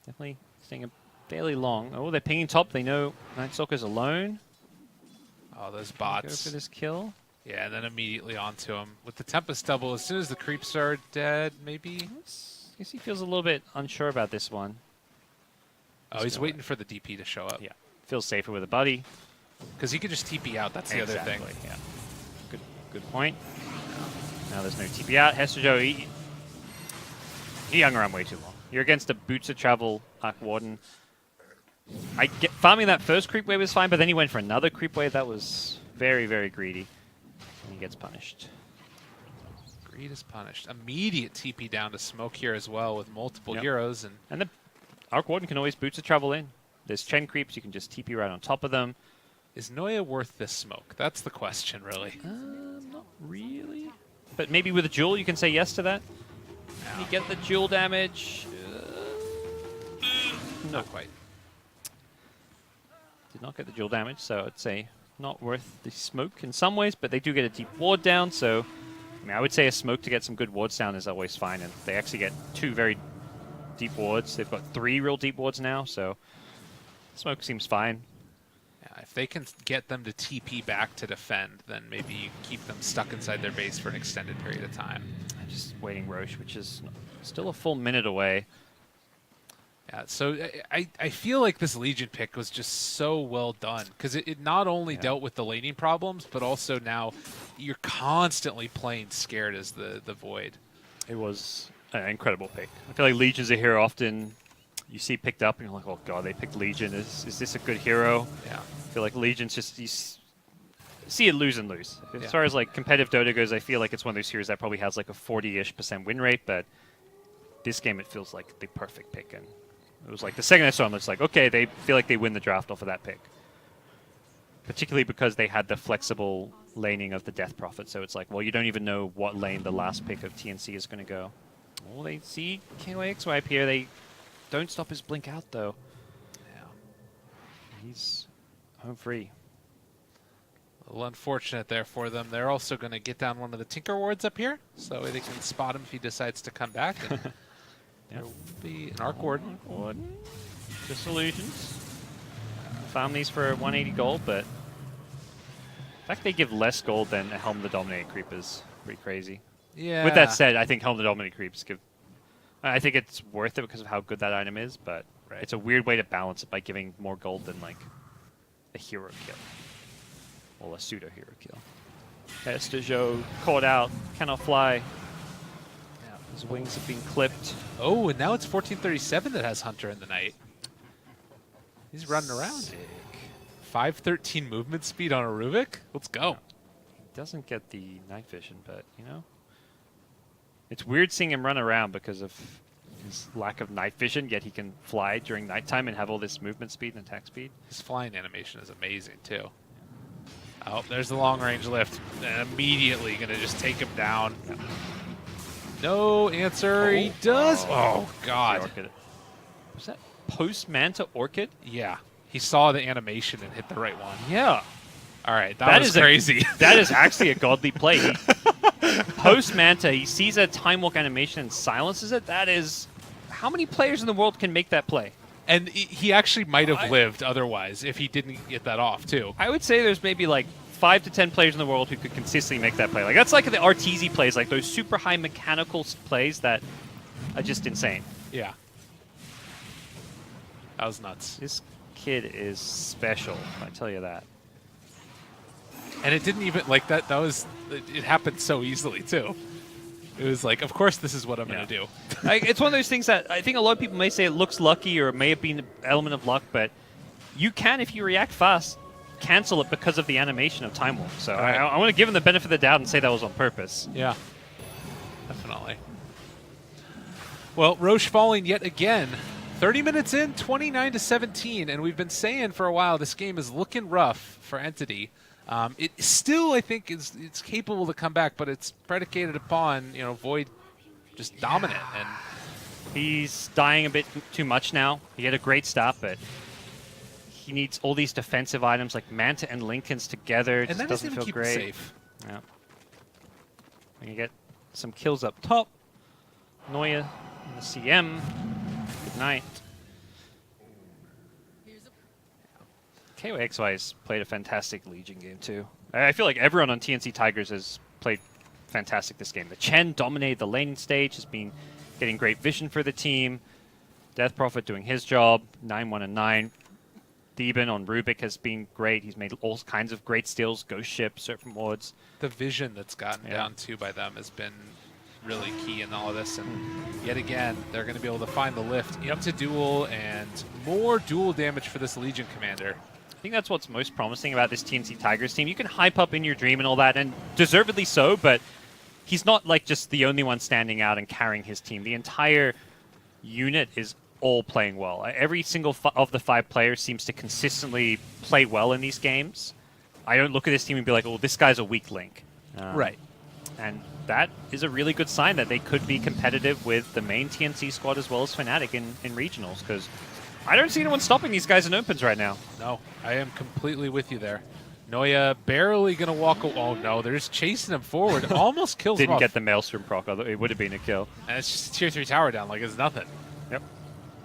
Definitely staying fairly long. Oh, they're pinging top. They know Night Stalker's alone. Oh, those Go bots. for this kill. Yeah, and then immediately onto him. With the Tempest double, as soon as the creeps are dead, maybe? I guess he feels a little bit unsure about this one. Oh, he's waiting for the DP to show up. Yeah. Feels safer with a buddy. Because he could just TP out, that's the other thing. Yeah. Good point. Now there's no TP out. Hester Joe, he hung around way too long. You're against a Boots of Travel Arc Warden. Farming that first creep wave was fine, but then he went for another creep wave. That was very, very greedy. And he gets punished. Greed is punished. Immediate TP down to smoke here as well with multiple heroes. And the Arc Warden can always Boots of Travel in. There's Chen creeps. You can just TP right on top of them. Is Noya worth this smoke? That's the question, really. Not really. But maybe with a Jewel, you can say yes to that. Can you get the Jewel damage? Not quite. Did not get the Jewel damage, so I'd say not worth the smoke in some ways, but they do get a deep ward down, so I mean, I would say a smoke to get some good wards down is always fine, and they actually get 2 very deep wards. They've got 3 real deep wards now, so smoke seems fine. Yeah, if they can get them to TP back to defend, then maybe you keep them stuck inside their base for an extended period of time. I'm just waiting Roche, which is still a full minute away. Yeah, so I feel like this Legion pick was just so well done because it not only dealt with the laning problems, but also now you're constantly playing scared as the Void. It was an incredible pick. I feel like Legion's a hero often you see picked up and you're like, oh god, they picked Legion. Is this a good hero? Yeah. I feel like Legion's just, you see it lose and lose. As far as like competitive Dota goes, I feel like it's one of those heroes that probably has like a 40-ish% win rate, but this game it feels like the perfect pick. And it was like the second I saw him, it's like, okay, they feel like they win the draft off of that pick. Particularly because they had the flexible laning of the Death Prophet, so it's like, well, you don't even know what lane the last pick of TNC is going to go. Well, they see KYXY up here. They don't stop his blink out, though. Yeah. He's home free. A little unfortunate there for them. They're also going to get down one of the Tinker Wards up here, so they can spot him if he decides to come back. And there will be an Arc Warden. Just illusions. Farm these for 180 gold, but the fact they give less gold than a Helm the Dominator creep is pretty crazy. Yeah. With that said, I think Helm the Dominator creeps give... I think it's worth it because of how good that item is, but it's a weird way to balance it by giving more gold than, like, a hero kill. Well, a pseudo-hero kill. Estejo caught out, cannot fly. His wings have been clipped. Oh, and now it's 1437 that has Hunter in the night. He's running around. Sick. 513 movement speed on a Rubik? Let's go. He doesn't get the night vision, but, you know. It's weird seeing him run around because of his lack of night vision, yet he can fly during nighttime and have all this movement speed and attack speed. His flying animation is amazing, too. Oh, there's the long-range lift. And immediately going to just take him down. No answer. He does. Oh, God. Was that post-Manta Orchid? Yeah. He saw the animation and hit the right one. Yeah. All right, that was crazy. That is actually a godly play. Post Manta, he sees a Time Walk animation and silences it. That is... How many players in the world can make that play? And he actually might have lived otherwise if he didn't get that off, too. I would say there's maybe like 5 to 10 players in the world who could consistently make that play. Like that's like the RTZ plays, like those super high mechanical plays that are just insane. Yeah. That was nuts. This kid is special, I tell you that. And it didn't even, like, that was, it happened so easily, too. It was like, of course this is what I'm going to do. It's one of those things that I think a lot of people may say it looks lucky or it may have been an element of luck, but you can, if you react fast, cancel it because of the animation of Time Walk. So right. I want to give him the benefit of the doubt and say that was on purpose. Yeah, definitely. Well, Roche falling yet again. 30 minutes in, 29-17, and we've been saying for a while this game is looking rough for Entity. It still, I think, it's capable to come back, but it's predicated upon, you know, Void just dominant. And he's dying a bit too much now. He had a great stop, but he needs all these defensive items like Manta and Lincoln's together. It just doesn't feel great. Safe. Yeah. And you get some kills up top. Noya in the CM. Good night. KOXY's played a fantastic Legion game, too. I feel like everyone on TNC Tigers has played fantastic this game. The Chen dominated the laning stage, has been getting great vision for the team. Death Prophet doing his job, 9-1-9. Theben on Rubik has been great. He's made all kinds of great steals, Ghost Ship, Serpent Wards. The vision that's gotten down, too, by them has been really key in all of this. And yet again, they're going to be able to find the lift into duel and more duel damage for this Legion commander. I think that's what's most promising about this TNC Tigers team. You can hype up in your dream and all that, and deservedly so, but he's not like just the only one standing out and carrying his team. The entire unit is all playing well. Every single of the 5 players seems to consistently play well in these games. I don't look at this team and be like, oh, this guy's a weak link. Right. And that is a really good sign that they could be competitive with the main TNC squad as well as Fnatic in regionals, because I don't see anyone stopping these guys in opens right now. No, I am completely with you there. Noya barely going to walk. Oh, no, they're just chasing him forward. Almost kills him. Didn't get the Maelstrom proc, although it would have been a kill. And it's just a tier 3 tower down like it's nothing. Yep.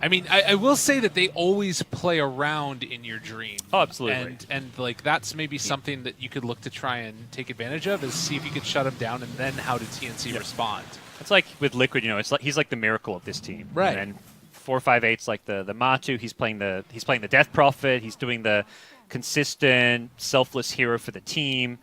I mean, I will say that they always play around in your dream. Oh, absolutely. And like, that's maybe something that you could look to try and take advantage of, is see if you could shut him down and then how did TNC respond. It's like with Liquid, you know, it's like he's like the miracle of this team. Right. And 458's like the Matu. He's playing the Death Prophet. He's doing the consistent, selfless hero for the team.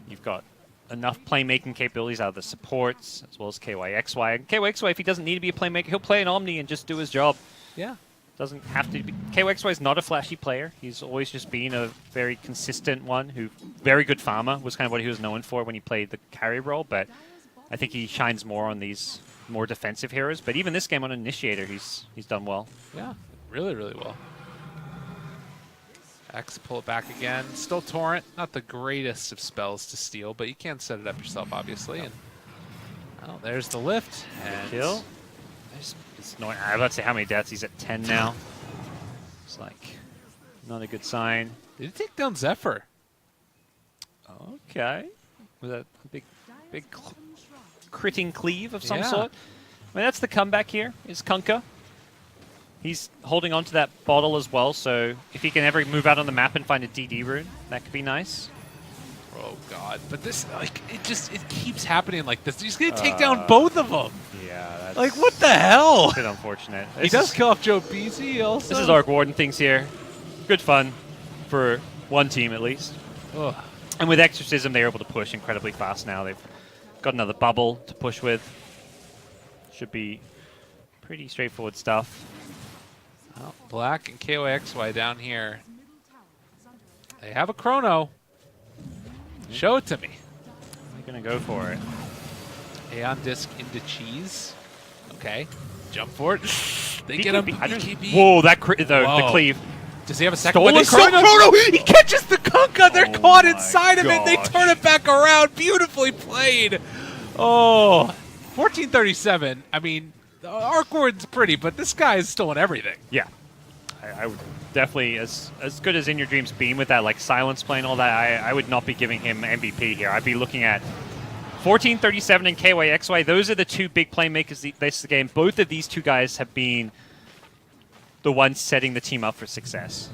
You've got enough playmaking capabilities out of the supports, as well as KYXY. And KYXY, if he doesn't need to be a playmaker, he'll play an Omni and just do his job. Yeah. Doesn't have to be. KYXY is not a flashy player. He's always just been a very consistent one, very good farmer, was kind of what he was known for when he played the carry role, but I think he shines more on these more defensive heroes. But even this game on Initiator, he's done well. Yeah, really, really well. X, pull it back again. Still Torrent, not the greatest of spells to steal, but you can set it up yourself, obviously. And oh, there's the lift. And kill. It's annoying. I'm about to say how many deaths. He's at 10 now. It's like not a good sign. Did he take down Zephyr? Okay. Was that a big critting cleave of some sort? I mean, that's the comeback here, is Kunkka. He's holding on to that bottle as well, so if he can ever move out on the map and find a DD rune, that could be nice. Oh, God. But this, like, it keeps happening like this. He's going to take down both of them. Yeah, that's... Like, what the hell? A bit unfortunate. He does kill off Joe Beasy also. This is Arc Warden things here. Good fun for one team, at least. Ugh. And with Exorcism, they're able to push incredibly fast now. They've got another bubble to push with. Should be pretty straightforward stuff. Oh, Black and KOXY down here. They have a chrono. Show it to me. They're going to go for it. Aeon Disc into cheese. Okay. Jump for it. They BKB. get him. BKB. Whoa, the cleave. Does he have a second one? They chrono! He catches the Kunkka! They're caught inside of it! They turn it back around! Beautifully played! Oh, 1437. I mean, Arc Warden's pretty, but this guy is still in everything. Yeah. I would definitely as good as In Your Dreams been with that like silence play and all that. I would not be giving him MVP here. I'd be looking at 1437 and KYXY. Those are the two big playmakers this game. Both of these two guys have been the ones setting the team up for success.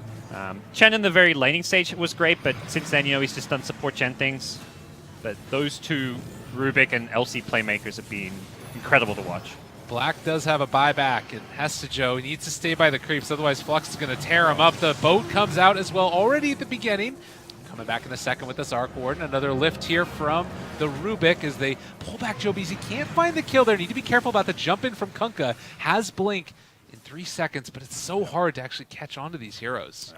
Chen in the very laning stage was great, but since then, he's just done support Chen things. But those two, Rubik and LC playmakers, have been incredible to watch. Black does have a buyback, and Hestajo needs to stay by the creeps, otherwise Flux is going to tear him up. The boat comes out as well already at the beginning. Coming back in a second with this Arc Warden. Another lift here from the Rubik as they pull back GoDz. He can't find the kill there. Need to be careful about the jump in from Kunkka. Has Blink in 3 seconds, but it's so hard to actually catch on to these heroes.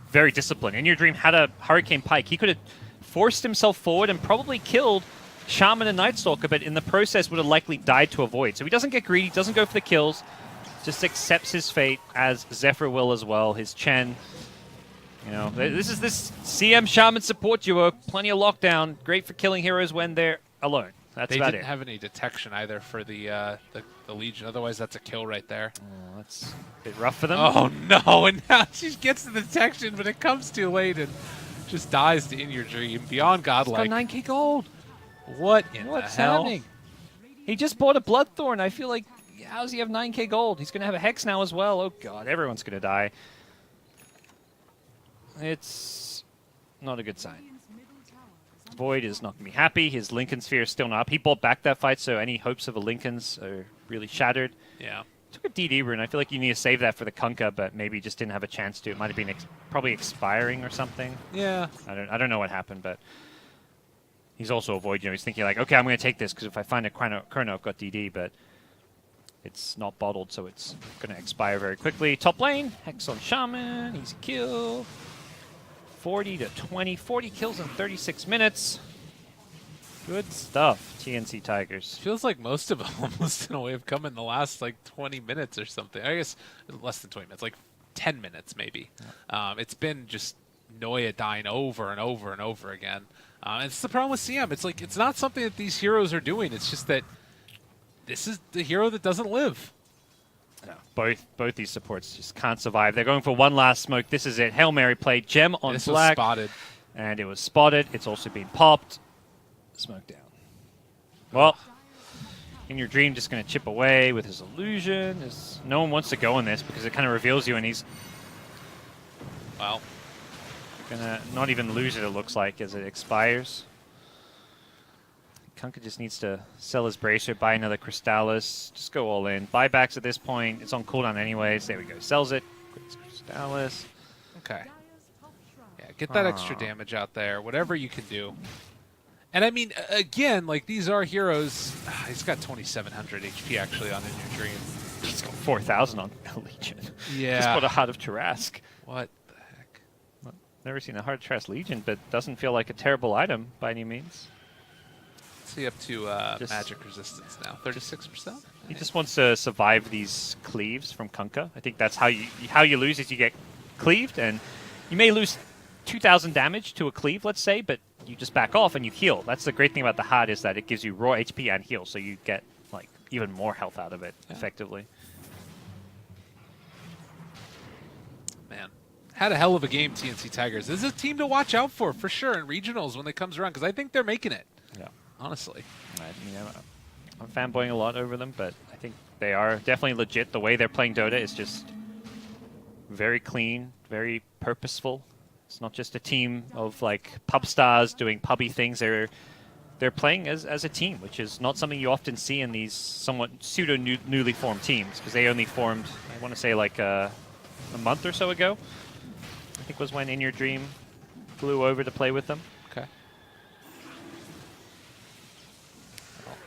Very disciplined. In Your Dream had a Hurricane Pike. He could have forced himself forward and probably killed Shaman and Night Stalker, but in the process would have likely died to avoid. So he doesn't get greedy, doesn't go for the kills, just accepts his fate, as Zephyr will as well. His Chen, this is this CM Shaman support duo. Plenty of lockdown. Great for killing heroes when they're alone. That's about it. They didn't have any detection either for the Legion. Otherwise, that's a kill right there. Oh, that's a bit rough for them. Oh, no. And now she gets the detection, but it comes too late and just dies to In Your Dream. Beyond godlike. He's got 9k gold. What's happening? He just bought a Bloodthorn. I feel like, how does he have 9k gold? He's going to have a Hex now as well. Oh, God. Everyone's going to die. It's not a good sign. Void is not going to be happy. His Lincoln Sphere is still not up. He bought back that fight, so any hopes of a Lincoln's are really shattered. Yeah. Took a DD rune. I feel like you need to save that for the Kunkka, but maybe just didn't have a chance to. It might have been probably expiring or something. Yeah. I don't know what happened, but he's also a Void. He's thinking like, okay, I'm going to take this because if I find a Chrono, I've got DD, but it's not bottled, so it's going to expire very quickly. Top lane, Hex on Shaman, easy kill. 40 to 20, 40 kills in 36 minutes. Good stuff, TNC Tigers. Feels like most of them almost in a way have come in the last like 20 minutes or something. I guess less than 20 minutes, like 10 minutes maybe. Yeah. It's been just Noya dying over and over and over again. And it's the problem with CM. It's like it's not something that these heroes are doing. It's just that this is the hero that doesn't live. No, both these supports just can't survive. They're going for one last smoke. This is it. Hail Mary play. Gem on this Black. Was spotted. And it was spotted. It's also been popped. Smoke down. Well, In Your Dream just going to chip away with his illusion. No one wants to go on this because it kind of reveals you, and he's going to not even lose it looks like, as it expires. Kunkka just needs to sell his Bracer, buy another Crystallis, just go all in. Buybacks at this point. It's on cooldown anyways. There we go. Sells it. Crystallis. Okay. Yeah, get that extra damage out there. Whatever you can do. And I mean, again, like these are heroes. He's got 2,700 HP actually on In Your Dream. He's got 4,000 on Legion. Yeah. Just put a Heart of Tarask. What the heck? Well, never seen a Heart of Tarask Legion, but doesn't feel like a terrible item by any means. See up to magic resistance now, 36%. He just wants to survive these cleaves from Kunkka. I think that's how you lose is you get cleaved, and you may lose 2,000 damage to a cleave, let's say, but you just back off and you heal. That's the great thing about the Heart is that it gives you raw HP and heal, so you get like even more health out of it effectively. Man, had a hell of a game, TNC Tigers. This is a team to watch out for sure in regionals when it comes around because I think they're making it. Yeah. Honestly. I'm fanboying a lot over them, but I think they are definitely legit. The way they're playing Dota is just very clean, very purposeful. It's not just a team of like pub stars doing pubby things. They're playing as a team, which is not something you often see in these somewhat pseudo newly formed teams because they only formed, I want to say like a month or so ago. I think was when In Your Dream flew over to play with them. Okay.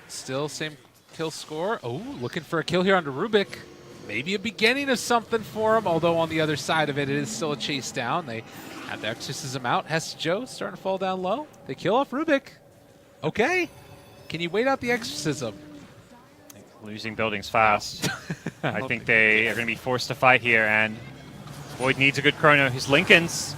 Still same kill score. Oh, looking for a kill here on Rubik. Maybe a beginning of something for him, although on the other side of it, it is still a chase down. They have the exorcism out. Hestajo starting to fall down low. They kill off Rubik. Okay. Can you wait out the exorcism? Losing buildings fast. I think they are going to be forced to fight here, and Void needs a good chrono. His Lincolns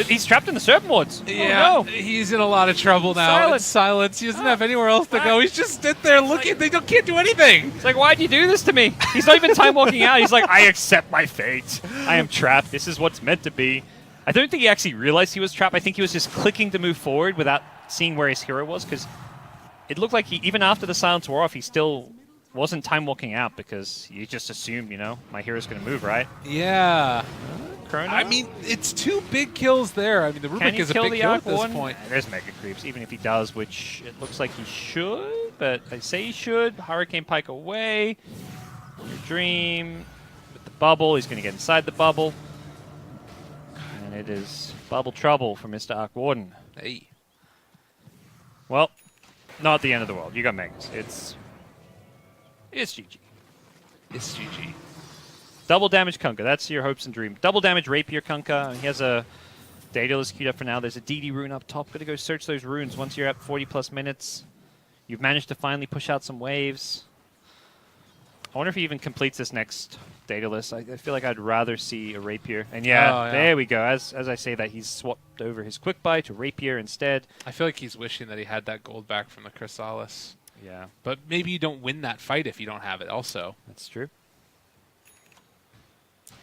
He's trapped in the serpent wards. Yeah, Oh, no. he's in a lot of trouble now. Silence. It's silence. He doesn't have anywhere else to go. He's just stood there looking. They can't do anything. It's like, why'd you do this to me? He's not even time walking out. He's like, I accept my fate. I am trapped. This is what's meant to be. I don't think he actually realized he was trapped. I think he was just clicking to move forward without seeing where his hero was, because it looked like even after the silence wore off, he still wasn't time walking out because he just assumed, my hero's going to move, right? Yeah. Chrono? I mean, it's 2 big kills there. I mean, the Rubik is a big kill at this point. There's Mega Creeps, even if he does, which it looks like he should, but I say he should. Hurricane Pike away. Your Dream with the bubble. He's going to get inside the bubble. And it is bubble trouble for Mr. Arc Warden. Hey. Well, not the end of the world. You got Megas. It's GG. It's GG. Double damage Kunkka. That's your hopes and dreams. Double damage Rapier Kunkka. He has a Daedalus queued up for now. There's a DD rune up top. Got to go search those runes once you're at 40+ minutes. You've managed to finally push out some waves. I wonder if he even completes this next Daedalus. I feel like I'd rather see a Rapier. And yeah, there we go. As I say that, he's swapped over his Quick Buy to Rapier instead. I feel like he's wishing that he had that gold back from the Chrysalis. Yeah. But maybe you don't win that fight if you don't have it also. That's true.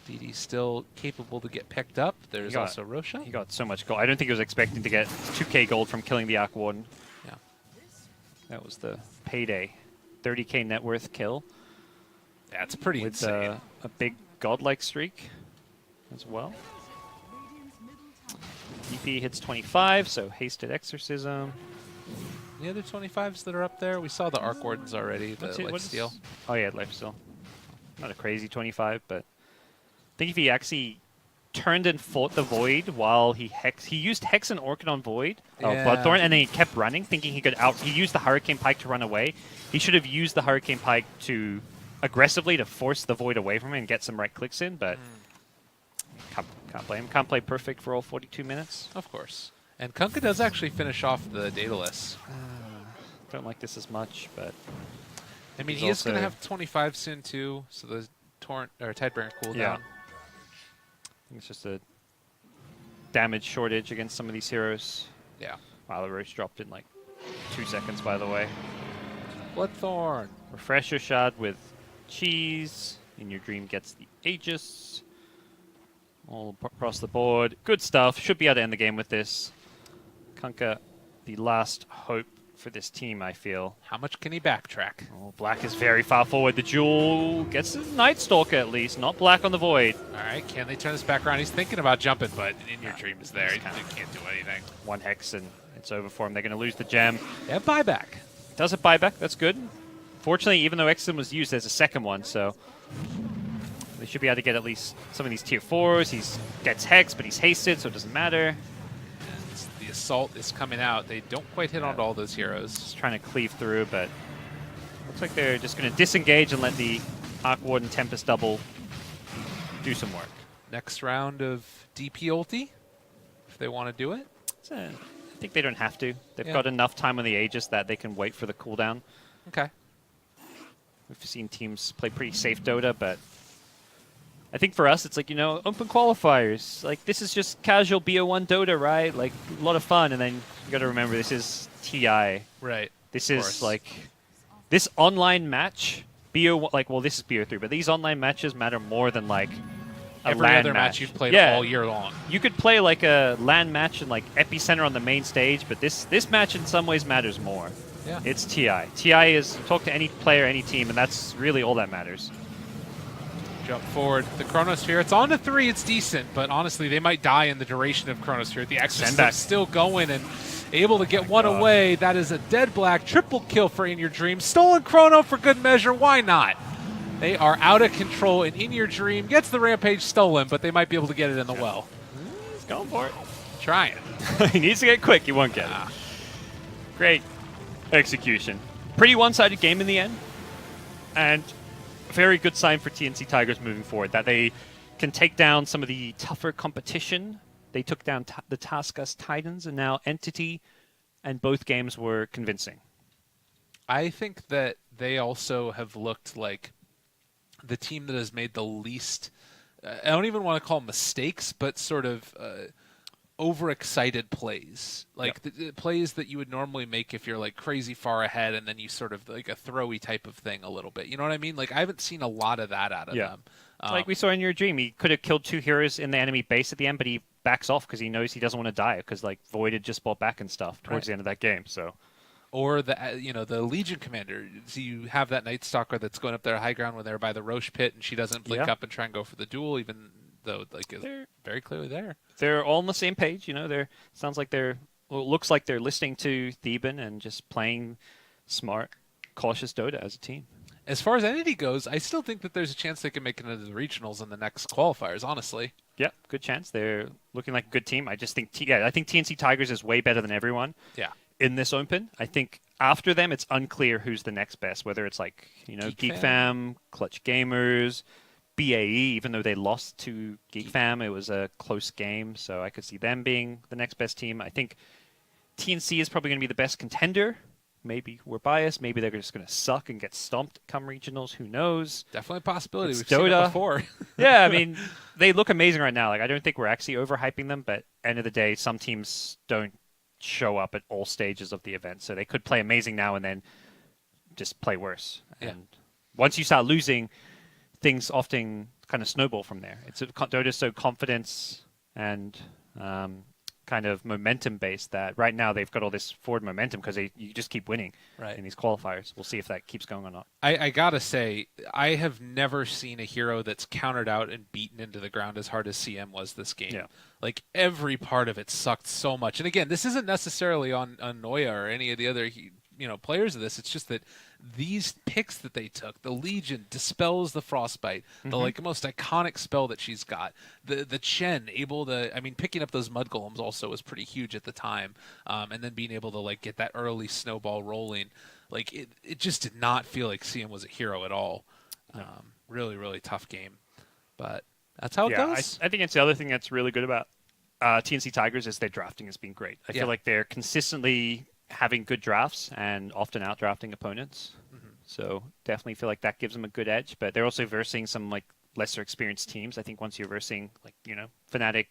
DD's still capable to get picked up. There's also Roshan. He got so much gold. I don't think he was expecting to get 2k gold from killing the Arc Warden. Yeah. That was the payday. 30k net worth kill. Yeah, it's pretty with insane. A big godlike streak as well. DP hits 25, so hasted exorcism. The other 25s that are up there, we saw the Arc Wardens already, the Lifesteal. Oh yeah, Lifesteal. Not a crazy 25, but I think if he actually turned and fought the Void while he used Hex and Orchid on Void, Bloodthorn, and then he kept running, thinking he could he used the Hurricane Pike to run away. He should have used the Hurricane Pike to aggressively to force the Void away from him and get some right clicks in, but can't blame him. Can't play perfect for all 42 minutes. Of course. And Kunkka does actually finish off the Daedalus. Don't like this as much, but I mean, he is going to have 25 soon too, so the Tidebringer cooldown. Yeah. It's just a damage shortage against some of these heroes. Yeah. Wow, the Roach dropped in like 2 seconds, by the way. Bloodthorn. Refresher shot with cheese. In Your Dream gets the Aegis. All across the board. Good stuff. Should be able to end the game with this. Kunkka, the last hope for this team, I feel. How much can he backtrack? Oh, Black is very far forward. The Jewel gets the Night Stalker at least, not Black on the Void. All right, can they turn this back around? He's thinking about jumping, but In Your Dream is there. He can't do anything. 1 Hex and it's over for him. They're going to lose the gem. They have buyback. Does it buyback? That's good. Fortunately, even though Exodus was used, there's a second one, so they should be able to get at least some of these tier 4s. He gets Hex, but he's hasted, so it doesn't matter. And the Assault is coming out. They don't quite hit on all those heroes. Just trying to cleave through, but looks like they're just going to disengage and let the Arc Warden Tempest double do some work. Next round of DP ulti, if they want to do it. I think they don't have to. They've got enough time on the Aegis that they can wait for the cooldown. Okay. We've seen teams play pretty safe Dota, but I think for us, it's like, open qualifiers. Like, this is just casual BO1 Dota, right? Like, a lot of fun. And then you got to remember, this is TI. Right. This is, like, this online match, this is BO3, but these online matches matter more than, like, every other match you've played all year long. You could play, like, a LAN match in, like, Epicenter on the main stage, but this match in some ways matters more. Yeah. It's TI. TI is talk to any player, any team, and that's really all that matters. Jump forward. The Chronosphere, it's on to 3. It's decent, but honestly, they might die in the duration of Chronosphere. The Exorcist is still going and able to get one away. That is a dead Black. Triple kill for In Your Dream. Stolen Chrono for good measure. Why not? They are out of control, and In Your Dream gets the Rampage stolen, but they might be able to get it in the well. He's going for it. Trying. He needs to get quick. He won't get it. Great execution. Pretty one-sided game in the end. And very good sign for TNC Tigers moving forward, that they can take down some of the tougher competition. They took down the Taskus Titans and now Entity, and both games were convincing. I think that they also have looked like the team that has made the least, I don't even want to call them mistakes, but sort of overexcited plays, like the plays that you would normally make if you're like crazy far ahead, and then you sort of like a throwy type of thing a little bit. You know what I mean? Like I haven't seen a lot of that out of them. Like we saw in your dream, he could have killed 2 heroes in the enemy base at the end, but he backs off because he knows he doesn't want to die because like Void had just bought back and stuff towards the end of that game. So, or the Legion commander. So you have that Night Stalker that's going up there high ground when they're by the Roche pit, and she doesn't blink up and try and go for the duel, even though like they're very clearly there. They're all on the same page. You know, it looks like they're listening to Theban and just playing smart, cautious Dota as a team. As far as Entity goes, I still think that there's a chance they can make it into the regionals in the next qualifiers, honestly. Yeah, good chance. They're looking like a good team. I just think I think TNC Tigers is way better than everyone in this Open. I think after them, it's unclear who's the next best, whether it's like, Geek Fam, Clutch Gamers, BAE, even though they lost to Geek Fam, it was a close game, so I could see them being the next best team. I think TNC is probably going to be the best contender. Maybe we're biased. Maybe they're just going to suck and get stomped come regionals. Who knows? Definitely a possibility. We've seen it before. Yeah, I mean, they look amazing right now. Like I don't think we're actually overhyping them, but end of the day, some teams don't show up at all stages of the event, so they could play amazing now and then just play worse. Yeah. And once you start losing, things often kind of snowball from there. Dota's so confidence and kind of momentum based that right now they've got all this forward momentum because you just keep winning in these qualifiers. We'll see if that keeps going or not. I gotta say, I have never seen a hero that's countered out and beaten into the ground as hard as CM was this game. Yeah. Like every part of it sucked so much. And again, this isn't necessarily on Noya or any of the other players of this. It's just that these picks that they took, the Legion dispels the Frostbite, the most iconic spell that she's got. The Chen picking up those Mud Golems also was pretty huge at the time, and then being able to get that early snowball rolling, it just did not feel like CM was a hero at all. No. Really, really tough game, but that's how it goes. I think it's the other thing that's really good about TNC Tigers is their drafting has been great. I feel like they're consistently having good drafts and often outdrafting opponents. So definitely feel like that gives them a good edge, but they're also versing some lesser experienced teams. I think once you're versing Fnatic,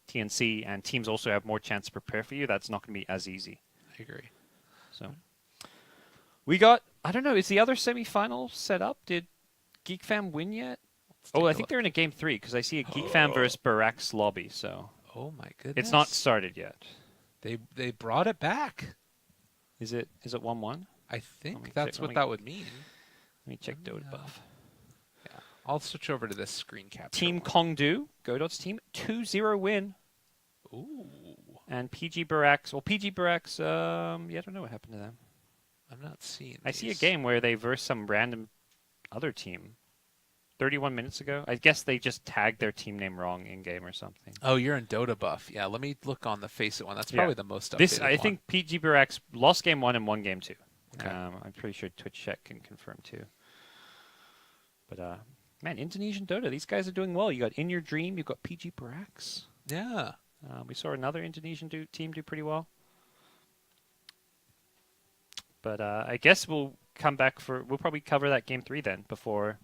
TNC, and teams also have more chance to prepare for you, that's not going to be as easy. I agree. So we got, I don't know, is the other semifinal set up? Did Geek Fam win yet? I think they're in a game 3 because I see a Geek Fam versus Barak's lobby. So oh my goodness, it's not started yet. They brought it back. Is it 1-1? I think that's what that would mean. Let me check Dota Buff. Yeah, I'll switch over to this screen capture. Team Kongdu, GoDz team, 2-0 win. Ooh. And PG Barracks. Well, PG Barracks, I don't know what happened to them. I'm not seeing these. I see a game where they verse some random other team 31 minutes ago. I guess they just tagged their team name wrong in-game or something. Oh, you're in Dota Buff. Yeah, let me look on the Faceit one. That's probably the most updated one. I think PG Barracks lost game 1 and won game 2. Okay. I'm pretty sure Twitch Check can confirm too. But, man, Indonesian Dota, these guys are doing well. You got In Your Dream, you got PG Barracks. Yeah. We saw another Indonesian team do pretty well. But I guess we'll come back we'll probably cover that game 3 then before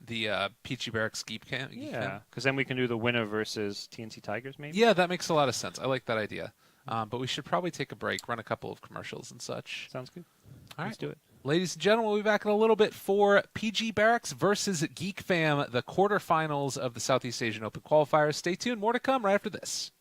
the PG Barracks Geek Fam. Yeah, because then we can do the winner versus TNC Tigers maybe. Yeah, that makes a lot of sense. I like that idea. But we should probably take a break, run a couple of commercials and such. Sounds good. All right. Let's do it. Ladies and gentlemen, we'll be back in a little bit for PG Barracks versus Geek Fam, the quarterfinals of the Southeast Asian Open qualifiers. Stay tuned. More to come right after this.